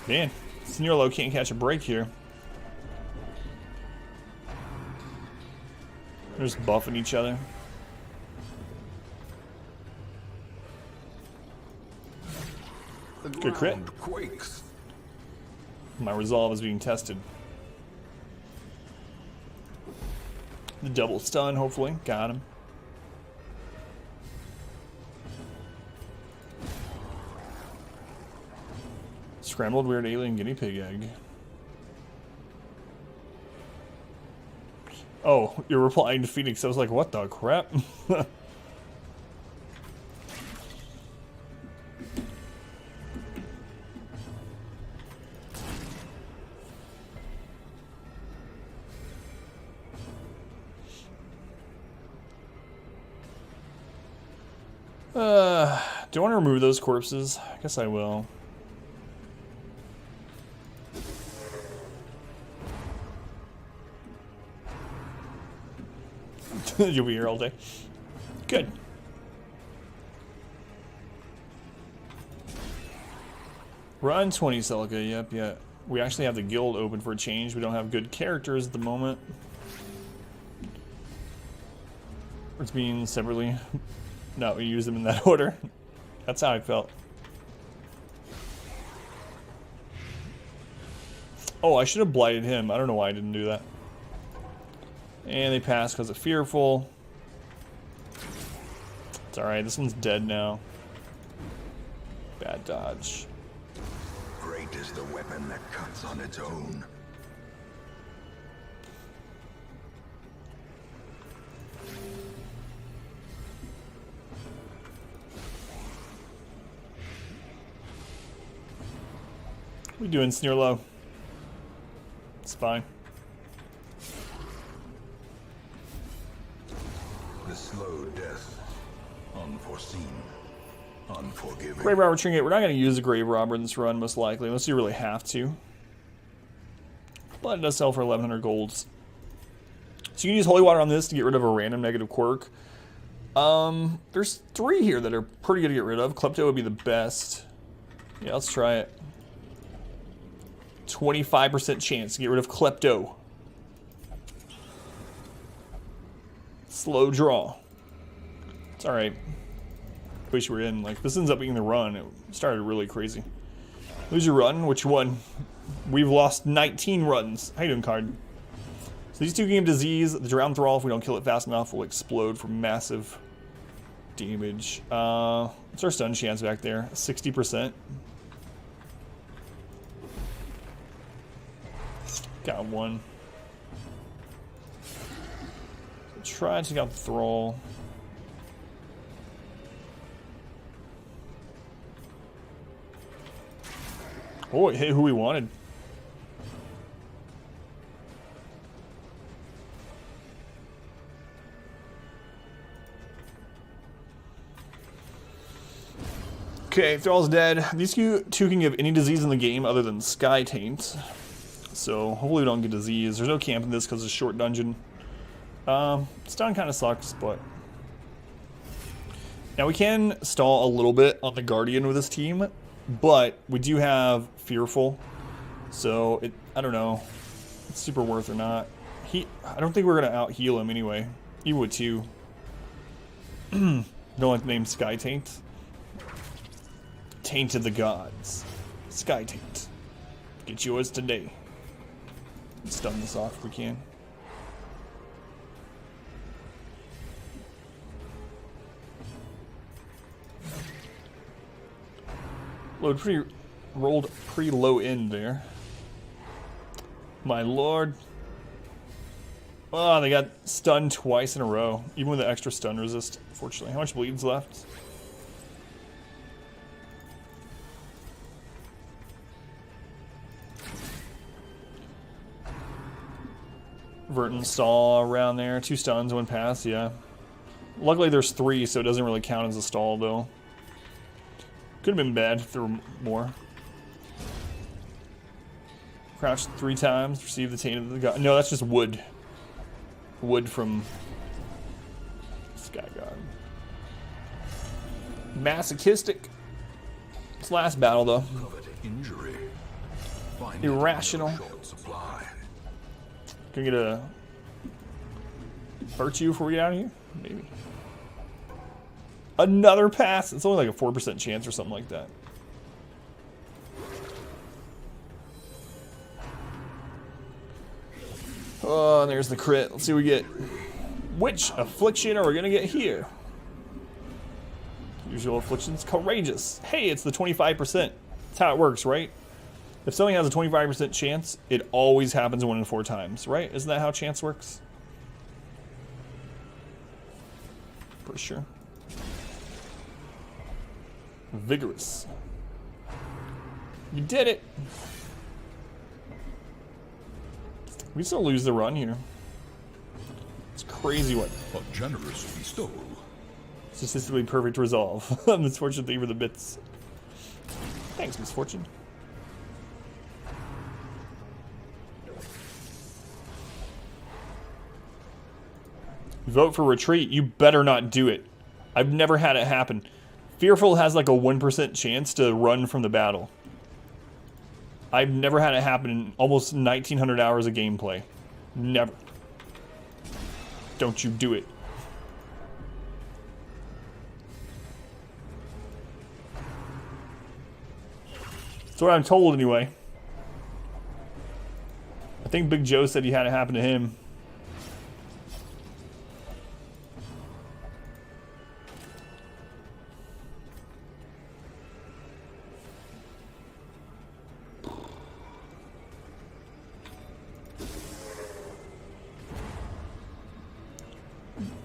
Man, Sneerlo can't catch a break here. They're just buffing each other. Good crit. Ground quakes. My resolve is being tested. The double stun, hopefully. Got him. Scrambled weird alien guinea pig egg. Oh, you're replying to Phoenix. I was like, what the crap? Do I want to remove those corpses? I guess I will. You'll be here all day. Good. Run 20 Celica, yep, yeah. We actually have the guild open for a change. We don't have good characters at the moment. It's being separately. No, we use them in that order. That's how I felt. Oh, I should have blighted him. I don't know why I didn't do that. And they pass because of Fearful. It's alright, this one's dead now. Bad dodge. Great is the weapon that cuts on its own. What are we doing, Sneerlow? It's fine. The slow death. Unforeseen. Unforgiving. Grave Robber Trinket. We're not going to use a Grave Robber in this run, most likely, unless you really have to. But it does sell for 1,100 golds. So you can use Holy Water on this to get rid of a random negative quirk. There's 3 here that are pretty good to get rid of. Klepto would be the best. Yeah, let's try it. 25% chance to get rid of Klepto. Slow draw. It's alright. Wish we were in. Like, this ends up being the run. It started really crazy. Lose your run? Which one? We've lost 19 runs. How you doing, card? So these 2 game disease. The Drown Thrall, if we don't kill it fast enough, will explode for massive damage. What's our stun chance back there? 60%. Got one. Try to take out the Thrall. Oh, it hit who we wanted. Okay, Thrall's dead. These two can give any disease in the game other than Sky Taint. So hopefully we don't get disease. There's no camp in this because it's a short dungeon. Stun kind of sucks, but... Now we can stall a little bit on the Guardian with this team, but we do have Fearful. So, I don't know if it's super worth or not. I don't think we're going to out-heal him anyway. He would too. Don't like the name Sky Taint. Tainted the gods. Sky Taint. Get yours today. Let's stun this off if we can. Rolled pretty low end there. My lord. Oh, they got stunned twice in a row. Even with the extra stun resist, fortunately. How much bleed's left? Verton stall around there. 2 stuns, 1 pass, yeah. Luckily there's 3, so it doesn't really count as a stall, though. Could have been bad if there were more. Crouch 3 times, receive the taint of the god. No, that's just wood. Wood from Skyguard. Masochistic. It's last battle, though. Injury. Irrational. Can we get a virtue before we get out of here? Maybe. Another pass. It's only like a 4% chance or something like that. Oh, and there's the crit. Let's see what we get. Which affliction are we going to get here? Usual afflictions. Courageous. Hey, it's the 25%. That's how it works, right? If something has a 25% chance, it always happens 1 in 4 times, right? Isn't that how chance works? Pretty sure. Vigorous. You did it! We still lose the run here. It's crazy what... A generous bestowal. Statistically perfect resolve. Misfortune, thank you for the bits. Thanks, Misfortune. Vote for retreat. You better not do it. I've never had it happen. Fearful has like a 1% chance to run from the battle. I've never had it happen in almost 1,900 hours of gameplay. Never. Don't you do it. That's what I'm told anyway. I think Big Joe said he had it happen to him.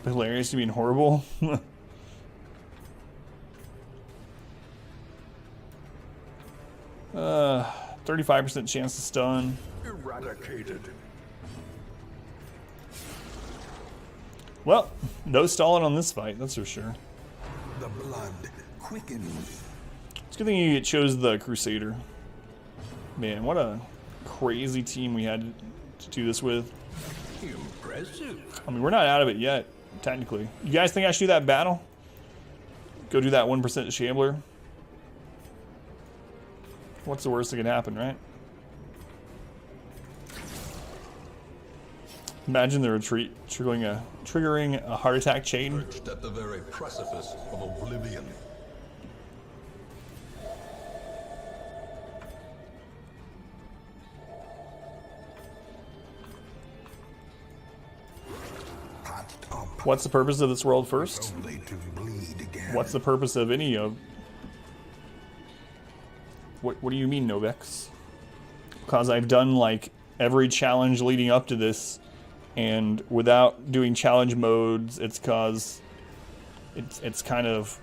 Hilarious to being horrible. 35% chance to stun. Eradicated. Well, no stalling on this fight, that's for sure. The blood quickens. It's a good thing you chose the Crusader. Man, what a crazy team we had to do this with. Impressive. I mean, we're not out of it yet, technically. You guys think I should do that battle? Go do that 1% Shambler? What's the worst that could happen, right? Imagine the retreat triggering a heart attack chain. Perched at the very precipice of oblivion. Patched up. What's the purpose of this world first? Only to bleed again. What's the purpose of any of... What do you mean, Novex? Because I've done, like, every challenge leading up to this, and without doing challenge modes, it's cause it's kind of,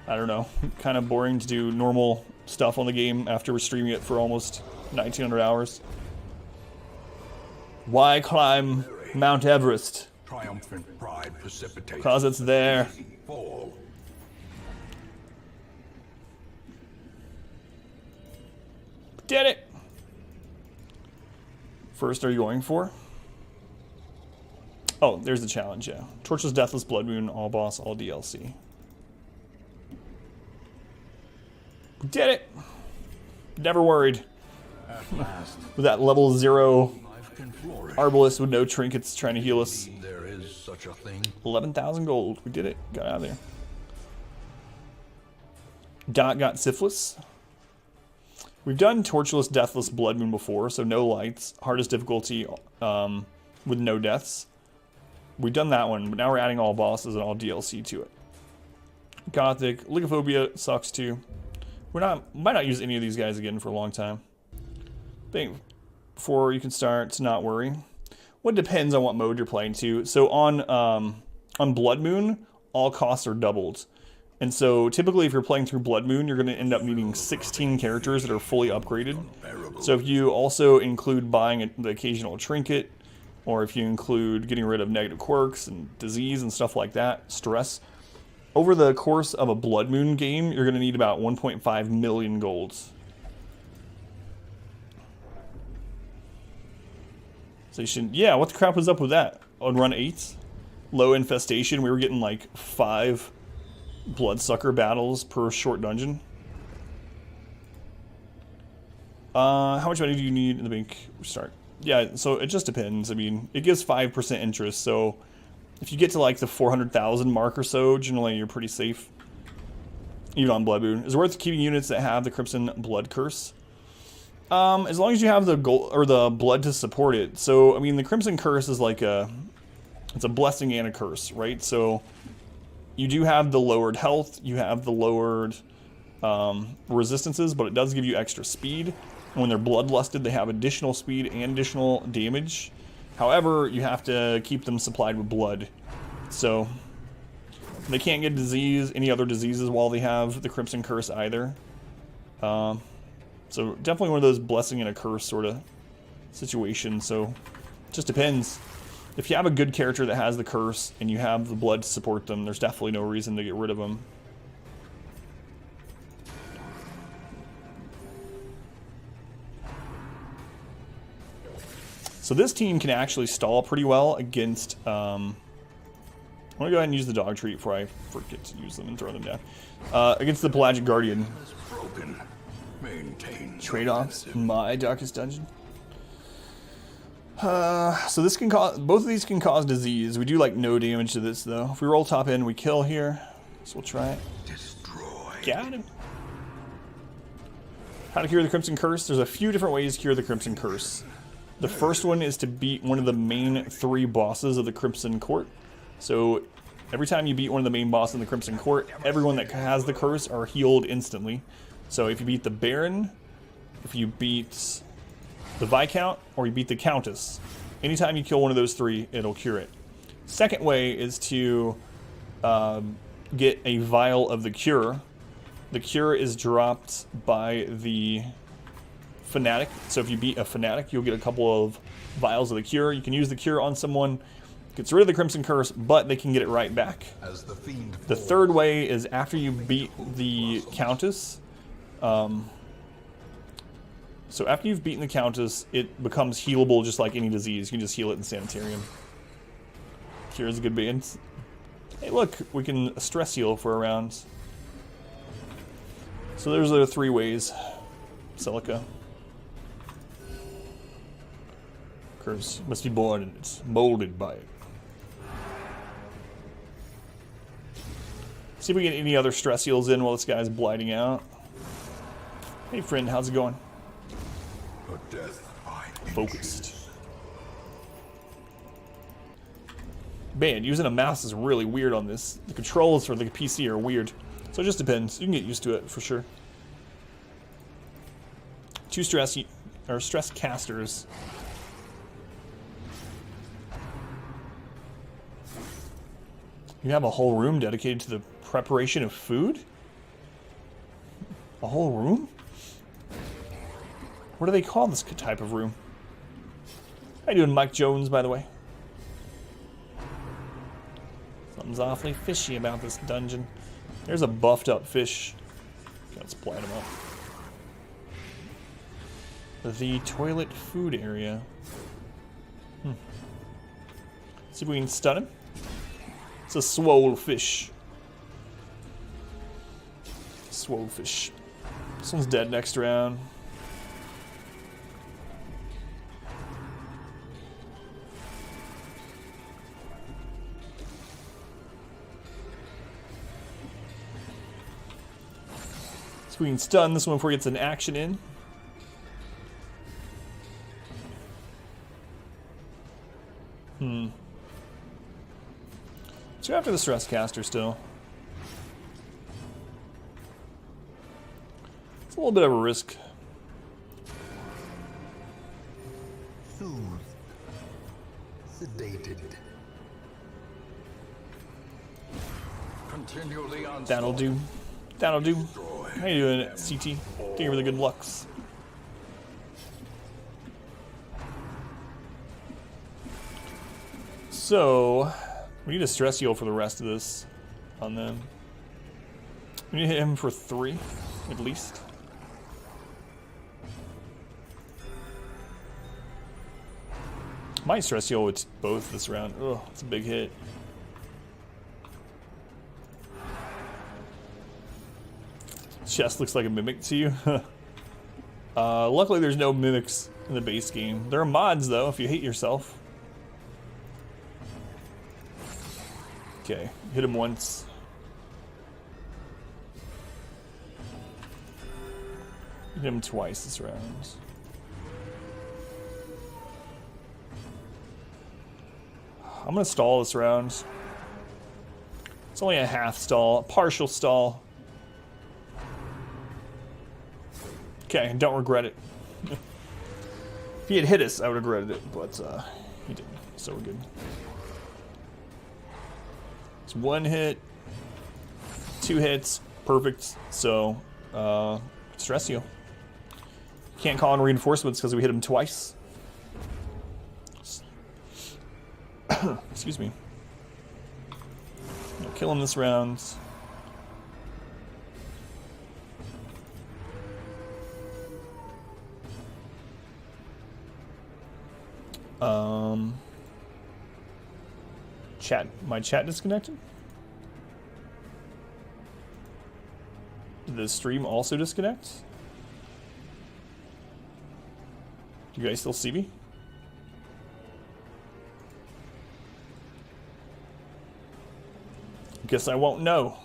I don't know, kind of boring to do normal stuff on the game after we're streaming it for almost 1900 hours. Why climb Mount Everest? Triumphant pride precipitates. Because it's there. Fall. Did it! First, are you going for? Oh, there's the challenge, yeah. Torchless, Deathless, Bloodmoon, all boss, all DLC. We did it! Never worried. At last, With that level 0 life can flourish. Arbalest with no trinkets trying to heal us. There is such a thing. 11,000 gold. We did it. Got out of there. Dot got Syphilis. We've done Torchless, Deathless, Bloodmoon before, so no lights. Hardest difficulty with no deaths. We've done that one, but now we're adding all bosses and all DLC to it. Gothic. Lycophobia sucks too. Might not use any of these guys again for a long time. I think before you can start to not worry. Well, it depends on what mode you're playing too. So on Bloodmoon, all costs are doubled. And so typically if you're playing through Bloodmoon, you're going to end up needing 16 characters that are fully upgraded. So if you also include buying the occasional trinket, or if you include getting rid of negative quirks and disease and stuff like that, stress, over the course of a Bloodmoon game, you're going to need about 1.5 million golds. Yeah, what the crap was up with that? On run 8, low infestation, we were getting like 5 bloodsucker battles per short dungeon. How much money do you need in the bank? Start. Yeah, so it just depends. I mean, it gives 5% interest, so if you get to like the 400,000 mark or so, generally you're pretty safe. Even on Bloodmoon. It's worth keeping units that have the Crimson Blood Curse. As long as you have the gold or the blood to support it. So, I mean, the Crimson Curse is like it's a blessing and a curse, right? So, you do have the lowered health, you have the lowered resistances, but it does give you extra speed. And when they're bloodlusted, they have additional speed and additional damage. However, you have to keep them supplied with blood. So, they can't get any other diseases while they have the Crimson Curse either. So definitely one of those blessing and a curse sort of situations. So it just depends. If you have a good character that has the curse and you have the blood to support them, there's definitely no reason to get rid of them. So this team can actually stall pretty well against... I'm going to go ahead and use the dog treat before I forget to use them and throw them down. Against the Pelagic Guardian. Trade-offs in my Darkest Dungeon. So this can cause... Both of these can cause disease. We do like no damage to this though. If we roll top end, we kill here. So we'll try it. Destroy. Got him. How to cure the Crimson Curse? There's a few different ways to cure the Crimson Curse. The first one is to beat one of the main 3 bosses of the Crimson Court. So every time you beat one of the main bosses in the Crimson Court, everyone that has the curse are healed instantly. So if you beat the Baron, if you beat the Viscount, or you beat the Countess, anytime you kill one of those 3, it'll cure it. Second way is to get a vial of the cure. The cure is dropped by the fanatic. So if you beat a fanatic, you'll get a couple of vials of the cure. You can use the cure on someone, gets rid of the Crimson Curse, but they can get it right back. As the fiend The third way is after you beat the Countess. So after you've beaten the Countess, it becomes healable just like any disease. You can just heal it in Sanitarium. Cure is a good band. Hey, look, we can stress heal for a round. So there's the 3 ways. Celica. Curse must be born and it's molded by it. See if we get any other stress heals in while this guy's blighting out. Hey friend, how's it going? a death by Focused. Man, using a mouse is really weird on this. The controls for the PC are weird. So it just depends. You can get used to it for sure. 2 stress casters. You have a whole room dedicated to the preparation of food? A whole room? What do they call this type of room? How you doing, Mike Jones, by the way? Something's awfully fishy about this dungeon. There's a buffed up fish. Let's blight him up. The toilet food area. See if we can stun him. It's a swole fish. Swole fish. This one's dead next round. So we can stun this one before he gets an action in. So after the stress caster still. It's a little bit of a risk. soothed, sedated. Continually on. That'll do. That'll do. How you doing, CT? Getting really good looks. So, we need a stress heal for the rest of this on them. We need to hit him for 3, at least. Might stress heal with both this round. Ugh, it's a big hit. Chest looks like a mimic to you. Luckily there's no mimics in the base game. There are mods though, if you hate yourself. Okay, hit him once. Hit him twice this round. I'm gonna stall this round. It's only a half stall, a partial stall. Okay, don't regret it. If he had hit us, I would have regretted it, but he didn't, so we're good. It's 1 hit, 2 hits, perfect. So, stress heal. Can't call in reinforcements because we hit him twice. Excuse me. I'll kill him this round. Chat. My chat disconnected? Did the stream also disconnect? Do you guys still see me? Guess I won't know.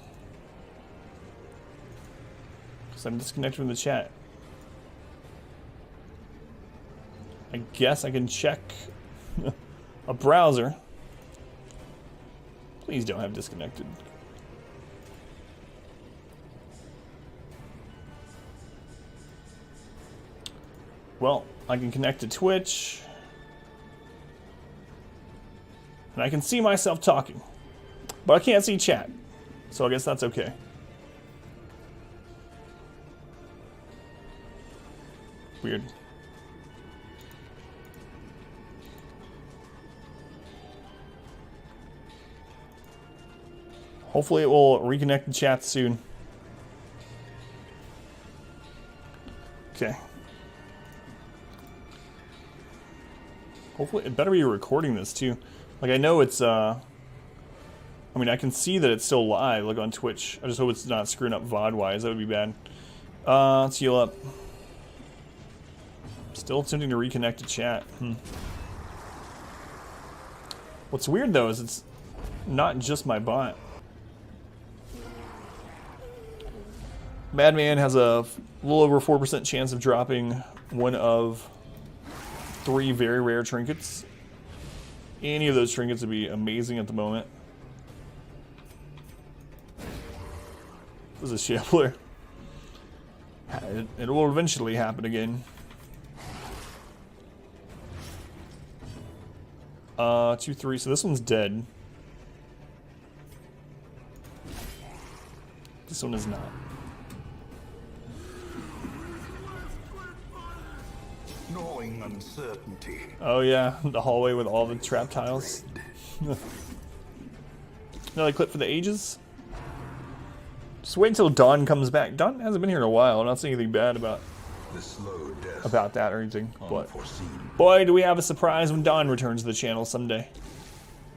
Because I'm disconnected from the chat. I guess I can check a browser. Please don't have disconnected. Well, I can connect to Twitch. And I can see myself talking. But I can't see chat. So I guess that's okay. Weird. Hopefully it will reconnect the chat soon. Okay. Hopefully it better be recording this too. Like I know it's I mean I can see that it's still live like on Twitch. I just hope it's not screwing up VOD wise. That would be bad. Let's heal up. Still attempting to reconnect to chat. What's weird though is it's not just my bot. Madman has a little over 4% chance of dropping one of 3 very rare trinkets. Any of those trinkets would be amazing at the moment. This is a Shambler. It will eventually happen again. 2, 3. So this one's dead. This one is not. Gnawing uncertainty. Oh yeah, the hallway with all the trap tiles. Another clip for the ages. Just wait until Dawn comes back. Dawn hasn't been here in a while. I'm not saying anything bad about that or anything. But boy, do we have a surprise when Dawn returns to the channel someday.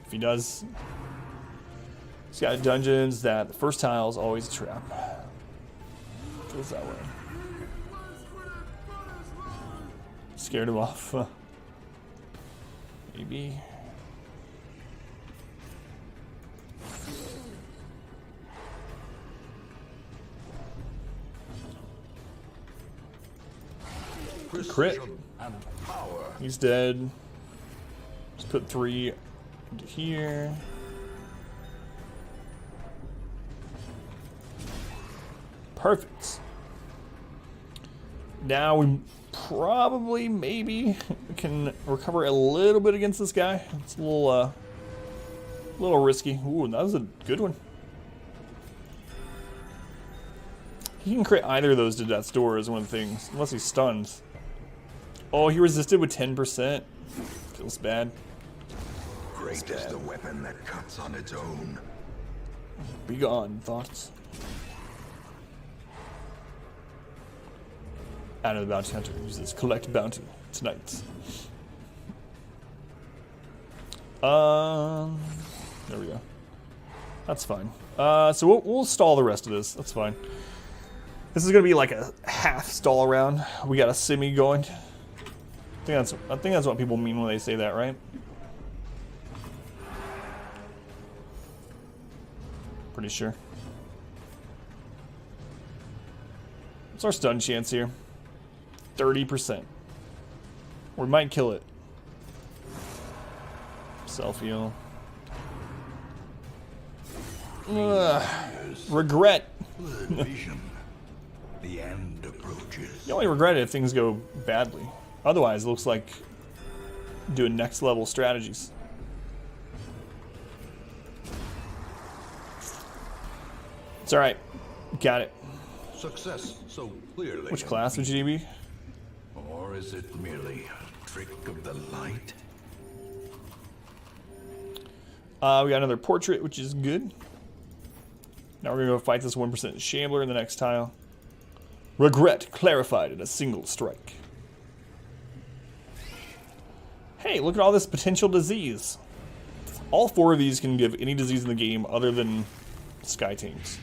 If he does. He's got dungeons that the first tile is always a trap. Goes that way. Scared him off. Maybe. Crit. He's dead. Just put 3 into here. Perfect. Now we probably, maybe, can recover a little bit against this guy. It's a little risky. Ooh, that was a good one. He can crit either of those to death's door is one of the things, unless he's stunned. Oh, he resisted with 10%. Feels bad. Great is the weapon that cuts on its own. Be gone, thoughts. Out of the bounty hunter uses collect bounty tonight. There we go. That's fine. So we'll stall the rest of this. That's fine. This is gonna be like a half stall round. We got a semi going. I think that's what people mean when they say that, right? Pretty sure. What's our stun chance here? 30%. We might kill it. Self-heal. Regret. The end approaches. You only regret it if things go badly. Otherwise, it looks like doing next level strategies. It's alright. Got it. Success so clearly. Which class would you be? Or is it merely a trick of the light? We got another portrait, which is good. Now we're gonna go fight this 1% Shambler in the next tile. Regret clarified in a single strike. Hey, look at all this potential disease. All 4 of these can give any disease in the game other than Sky Tames.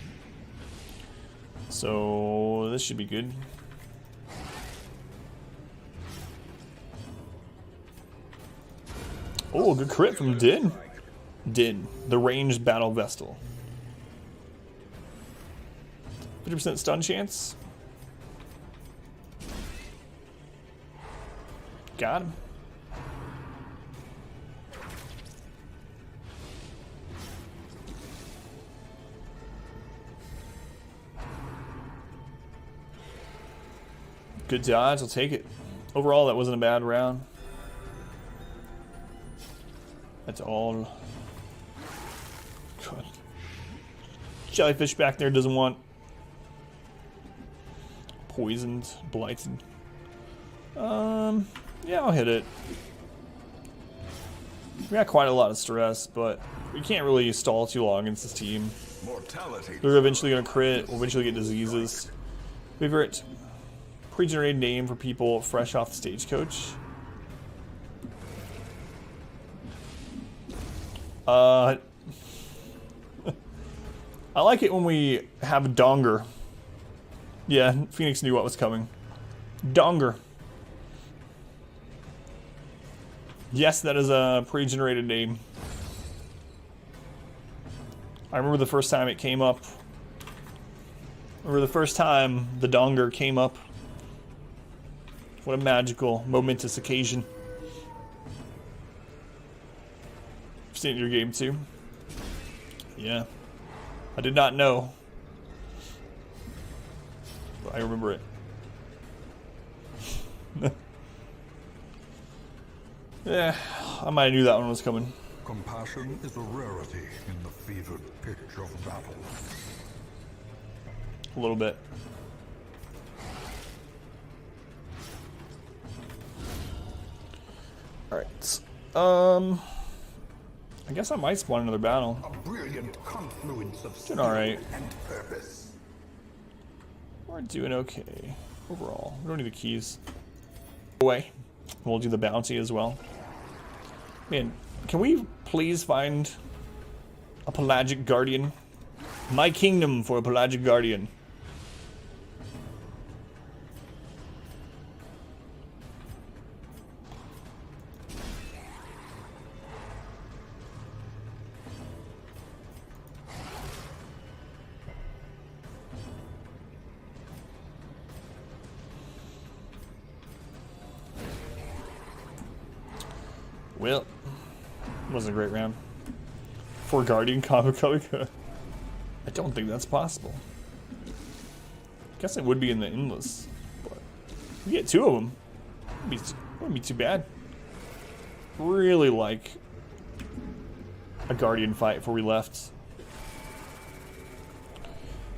So this should be good. Oh, good crit from Din. Din, the ranged battle vestal. 50% stun chance. Got him. Good dodge, I'll take it. Overall, that wasn't a bad round. That's all. God. Jellyfish back there doesn't want poisoned, blighted. Yeah, I'll hit it. We got quite a lot of stress, but we can't really stall too long against this team. Mortality. They're eventually going to crit, we'll eventually get diseases. Favorite pre-generated name for people fresh off the stagecoach? I like it when we have Donger. Yeah, Phoenix knew what was coming. Donger. Yes, that is a pre-generated name. I remember the first time it came up. Remember the first time the Donger came up. What a magical, momentous occasion. Seen it in your game too? Yeah. I did not know. But I remember it. Yeah, I might have knew that one was coming. Compassion is a rarity in the fevered pitch of battle. A little bit. Alright. I guess I might spawn another battle. A brilliant confluence of Doing alright. and purpose. We're doing okay. Overall. We don't need the keys. Away. We'll do the bounty as well. Man, can we please find a pelagic guardian? My kingdom for a pelagic guardian. Well, wasn't a great round. For Guardian comic coming. I don't think that's possible. Guess it would be in the endless, but we get two of them. Wouldn't be too bad. Really like a Guardian fight before we left.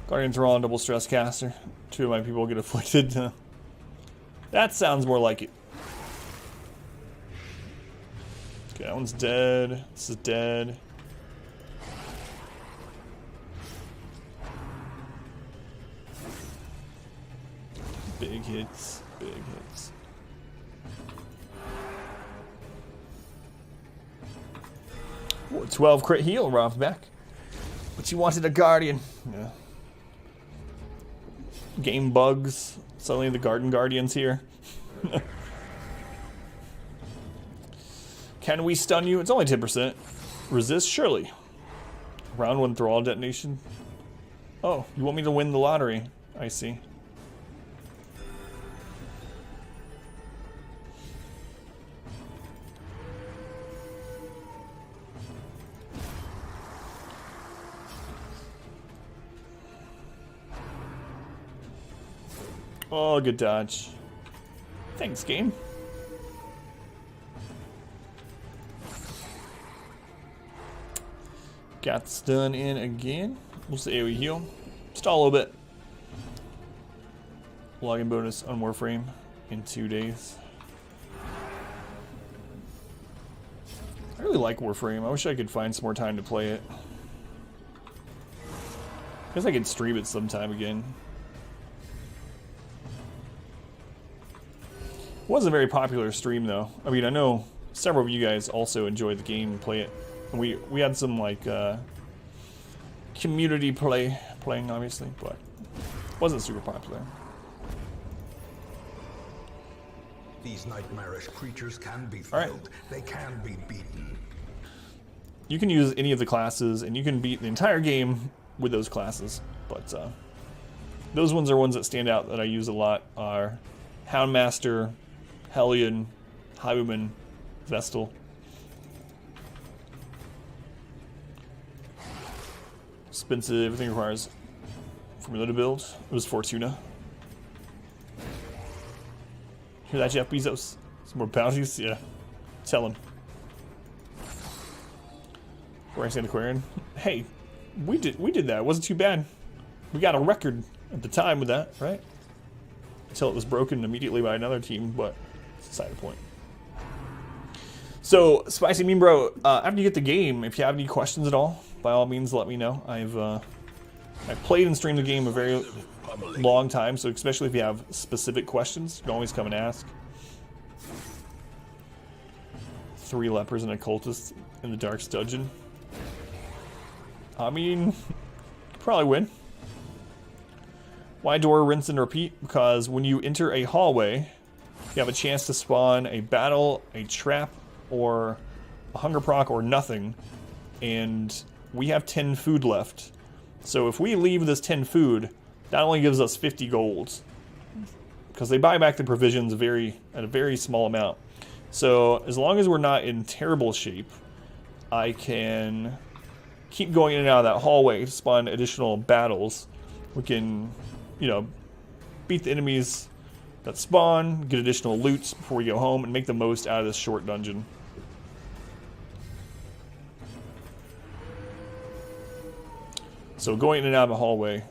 Guardian Thrall and double stress caster. Two of my people get afflicted. That sounds more like it. Okay, that one's dead. This is dead. Big hits. Big hits. Ooh, 12 crit heal right off the back. But you wanted a guardian. Yeah. Game bugs. Suddenly the Garden Guardian's here. Can we stun you? It's only 10%. Resist? Surely. Round 1 Thrall detonation. Oh, you want me to win the lottery? I see. Oh, good dodge. Thanks, game. Got stun in again. We'll see AoE heal. Stall a little bit. Login bonus on Warframe in 2 days. I really like Warframe. I wish I could find some more time to play it. Guess I could stream it sometime again. It was a very popular stream though. I mean, I know several of you guys also enjoyed the game and play it. And we had some like community playing obviously, but it wasn't super popular. These nightmarish creatures can be felled. They can be beaten. You can use any of the classes and you can beat the entire game with those classes. But those ones are ones that stand out that I use a lot are Houndmaster, Hellion, Highwayman, Vestal. Expensive, everything requires formula to build. It was Fortuna. Hear that, Jeff Bezos? Some more bounties? Yeah. Tell him. Racing Aquarian. Hey, we did that. It wasn't too bad. We got a record at the time with that, right? Until it was broken immediately by another team, but it's a side point. So, Spicy Mean Bro, after you get the game, if you have any questions at all, by all means, let me know. I've played and streamed the game a very long time, so especially if you have specific questions, you can always come and ask. 3 lepers and a cultist in the Dark's Dungeon. I mean, probably win. Why door rinse and repeat? Because when you enter a hallway, you have a chance to spawn a battle, a trap, or a hunger proc, or nothing. And we have 10 food left. So if we leave this 10 food, that only gives us 50 gold. Because they buy back the provisions at a very small amount. So as long as we're not in terrible shape, I can keep going in and out of that hallway to spawn additional battles. We can, you know, beat the enemies that spawn, get additional loots before we go home, and make the most out of this short dungeon. So going in and out of a hallway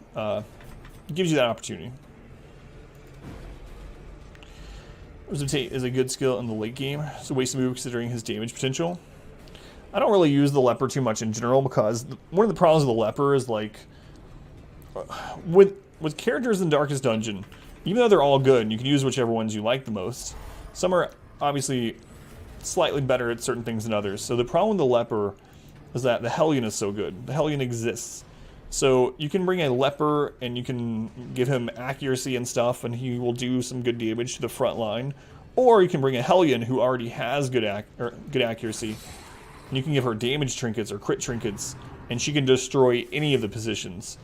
gives you that opportunity. Resistate is a good skill in the late game. It's a waste of move considering his damage potential. I don't really use the leper too much in general because one of the problems with the leper is like with characters in Darkest Dungeon, even though they're all good and you can use whichever ones you like the most, some are obviously slightly better at certain things than others. So the problem with the leper is that the Hellion is so good. The Hellion exists. So you can bring a leper and you can give him accuracy and stuff and he will do some good damage to the front line. Or you can bring a Hellion who already has good accuracy. And you can give her damage trinkets or crit trinkets and she can destroy any of the positions.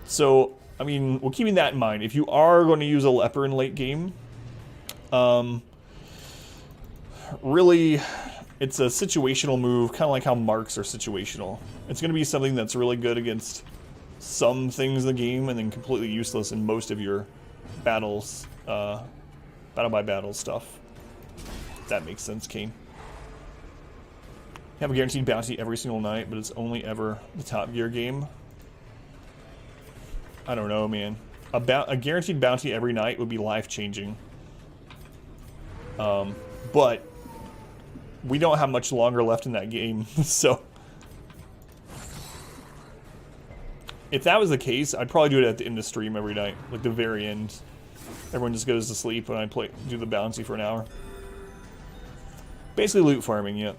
So, I mean, well, keeping that in mind, if you are going to use a leper in late game, really, it's a situational move, kind of like how marks are situational. It's going to be something that's really good against some things in the game and then completely useless in most of your battles, battle by battle stuff. If that makes sense, Kane. You have a guaranteed bounty every single night, but it's only ever the Top Gear game. I don't know, man. A guaranteed bounty every night would be life-changing. But we don't have much longer left in that game, so if that was the case, I'd probably do it at the end of stream every night, like the very end. Everyone just goes to sleep and I do the bounty for an hour. Basically loot farming, yep.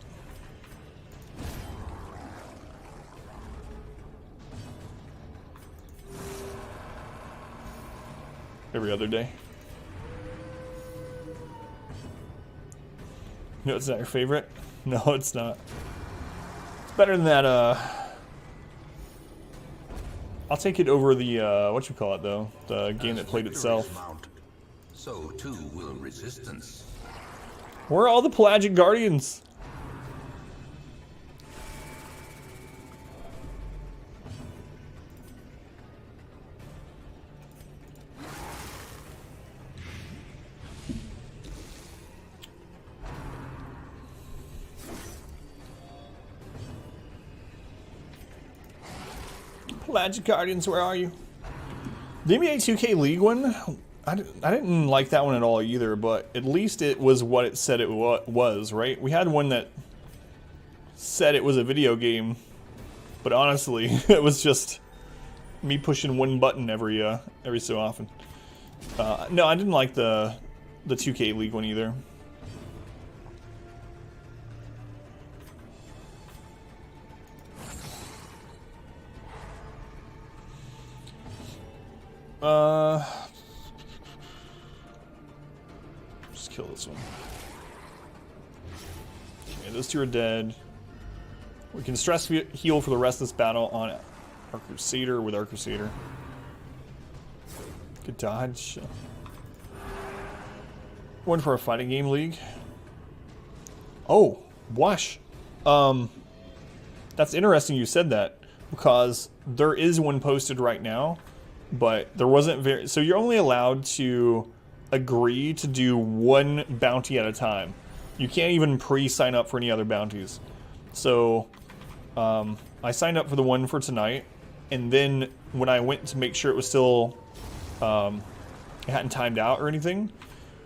Every other day. No, it's not your favorite? No, it's not. It's better than that, I'll take it over the, whatchamacallit, though. The game that played itself. So too will resistance. Where are all the pelagic guardians? Pelagic Guardians, where are you? The NBA 2K League one, I didn't like that one at all either, but at least it was what it said it was, right? We had one that said it was a video game, but honestly, it was just me pushing one button every so often. No, I didn't like the 2K League one either. Just kill this one. Okay, those two are dead. We can stress heal for the rest of this battle on our Crusader with our Crusader. Good dodge. One for a fighting game league. Oh, Wash. That's interesting you said that, because there is one posted right now. But there wasn't so you're only allowed to agree to do one bounty at a time. You can't even pre-sign up for any other bounties. So I signed up for the one for tonight, and then when I went to make sure it was still, it hadn't timed out or anything,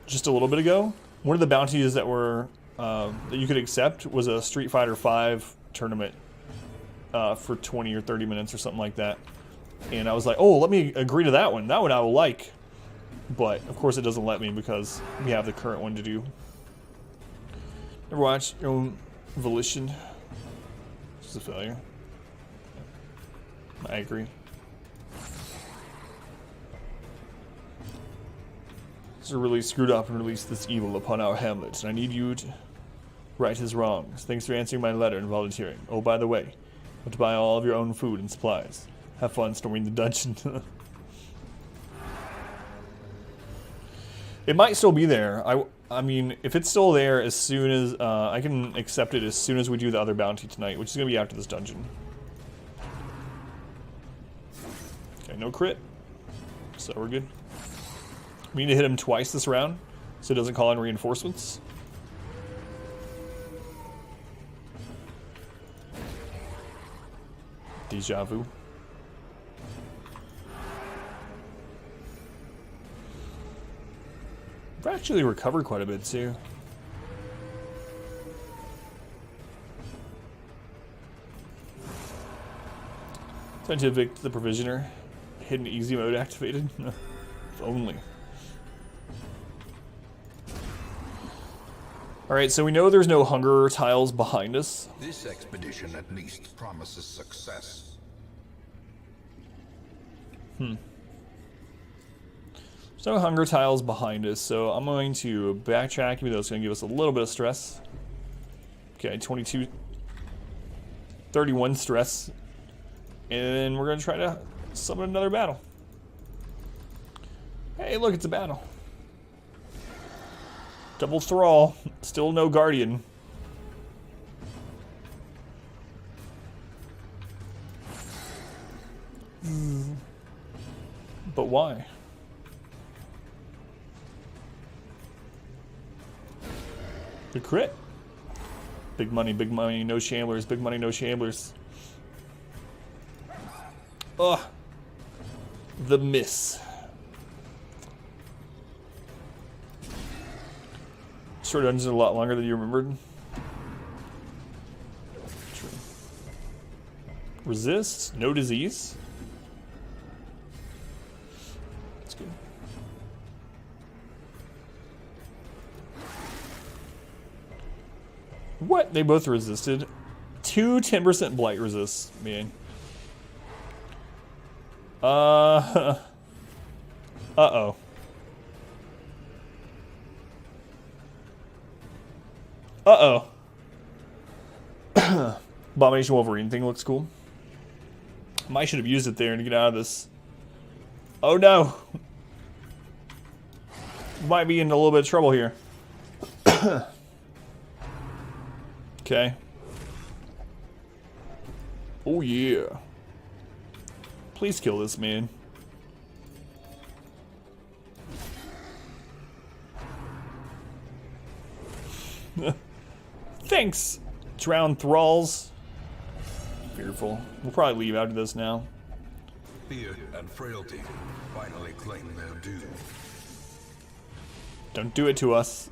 just a little bit ago, one of the bounties that were, that you could accept was a Street Fighter V tournament for 20 or 30 minutes or something like that. And I was like, oh, let me agree to that one. That one I will like. But, of course, it doesn't let me because we have the current one to do. Never watched your own volition. It's a failure. I agree. This is really screwed up and released this evil upon our hamlet, and I need you to right his wrongs. Thanks for answering my letter and volunteering. Oh, by the way, you have to buy all of your own food and supplies. Have fun storming the dungeon. It might still be there. I mean, if it's still there as soon as... I can accept it as soon as we do the other bounty tonight, which is going to be after this dungeon. Okay, no crit. So we're good. We need to hit him twice this round, so it doesn't call in reinforcements. Deja vu. I've actually recovered quite a bit too. Time to evict the provisioner. Hidden easy mode activated. If only. Alright, so we know there's no hunger tiles behind us. This expedition at least promises success. There's no hunger tiles behind us, so I'm going to backtrack, even though it's going to give us a little bit of stress. Okay, 22, 31 stress. And we're going to try to summon another battle. Hey, look, it's a battle. Double thrall. Still no guardian. But why? The crit. Big money, no shamblers. Big money, no shamblers. Ugh. The miss. Short dungeons are a lot longer than you remembered. True. Resist, no disease. That's good. What? They both resisted. 2 10% blight resists, man. Uh-oh. Uh-oh. Abomination Wolverine thing looks cool. Might should have used it there to get out of this. Oh no! Might be in a little bit of trouble here. Okay. Oh yeah. Please kill this man. Thanks, drowned thralls. Fearful. We'll probably leave after this now. Fear and frailty finally claim their due. Don't do it to us.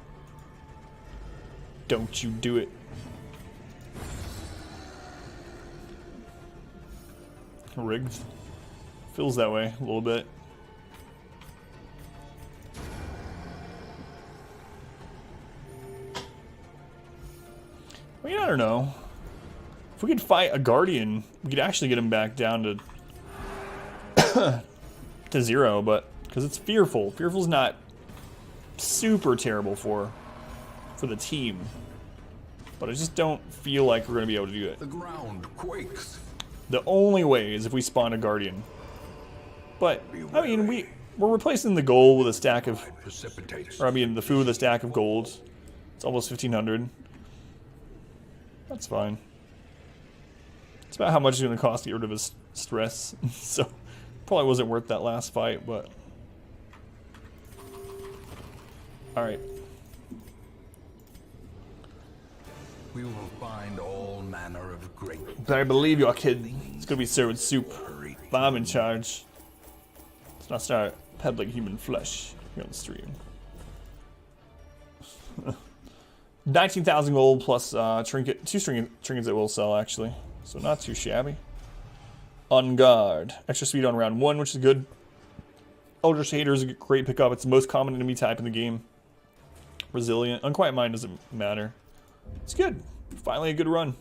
Don't you do it. Rigged. Feels that way a little bit. I mean, I don't know. If we could fight a guardian, we could actually get him back down to to 0, but because it's fearful. Fearful's not super terrible for the team. But I just don't feel like we're going to be able to do it. The ground quakes. The only way is if we spawn a guardian. But I mean, we're replacing the gold with a stack of, or I mean, the food with a stack of gold. It's almost 1,500. That's fine. It's about how much it's going to cost to get rid of his stress. So, probably wasn't worth that last fight, but... Alright. We will find all manner of great. Better believe you, kid. It's gonna be served with soup. If I'm in charge. Let's not start peddling human flesh here on the stream. 19,000 gold plus trinket, two trinkets that will sell actually, so not too shabby. On guard, extra speed on round 1, which is good. Eldritch Hater is a great pickup. It's the most common enemy type in the game. Resilient, Unquiet Mind doesn't matter. It's good. Finally a good run.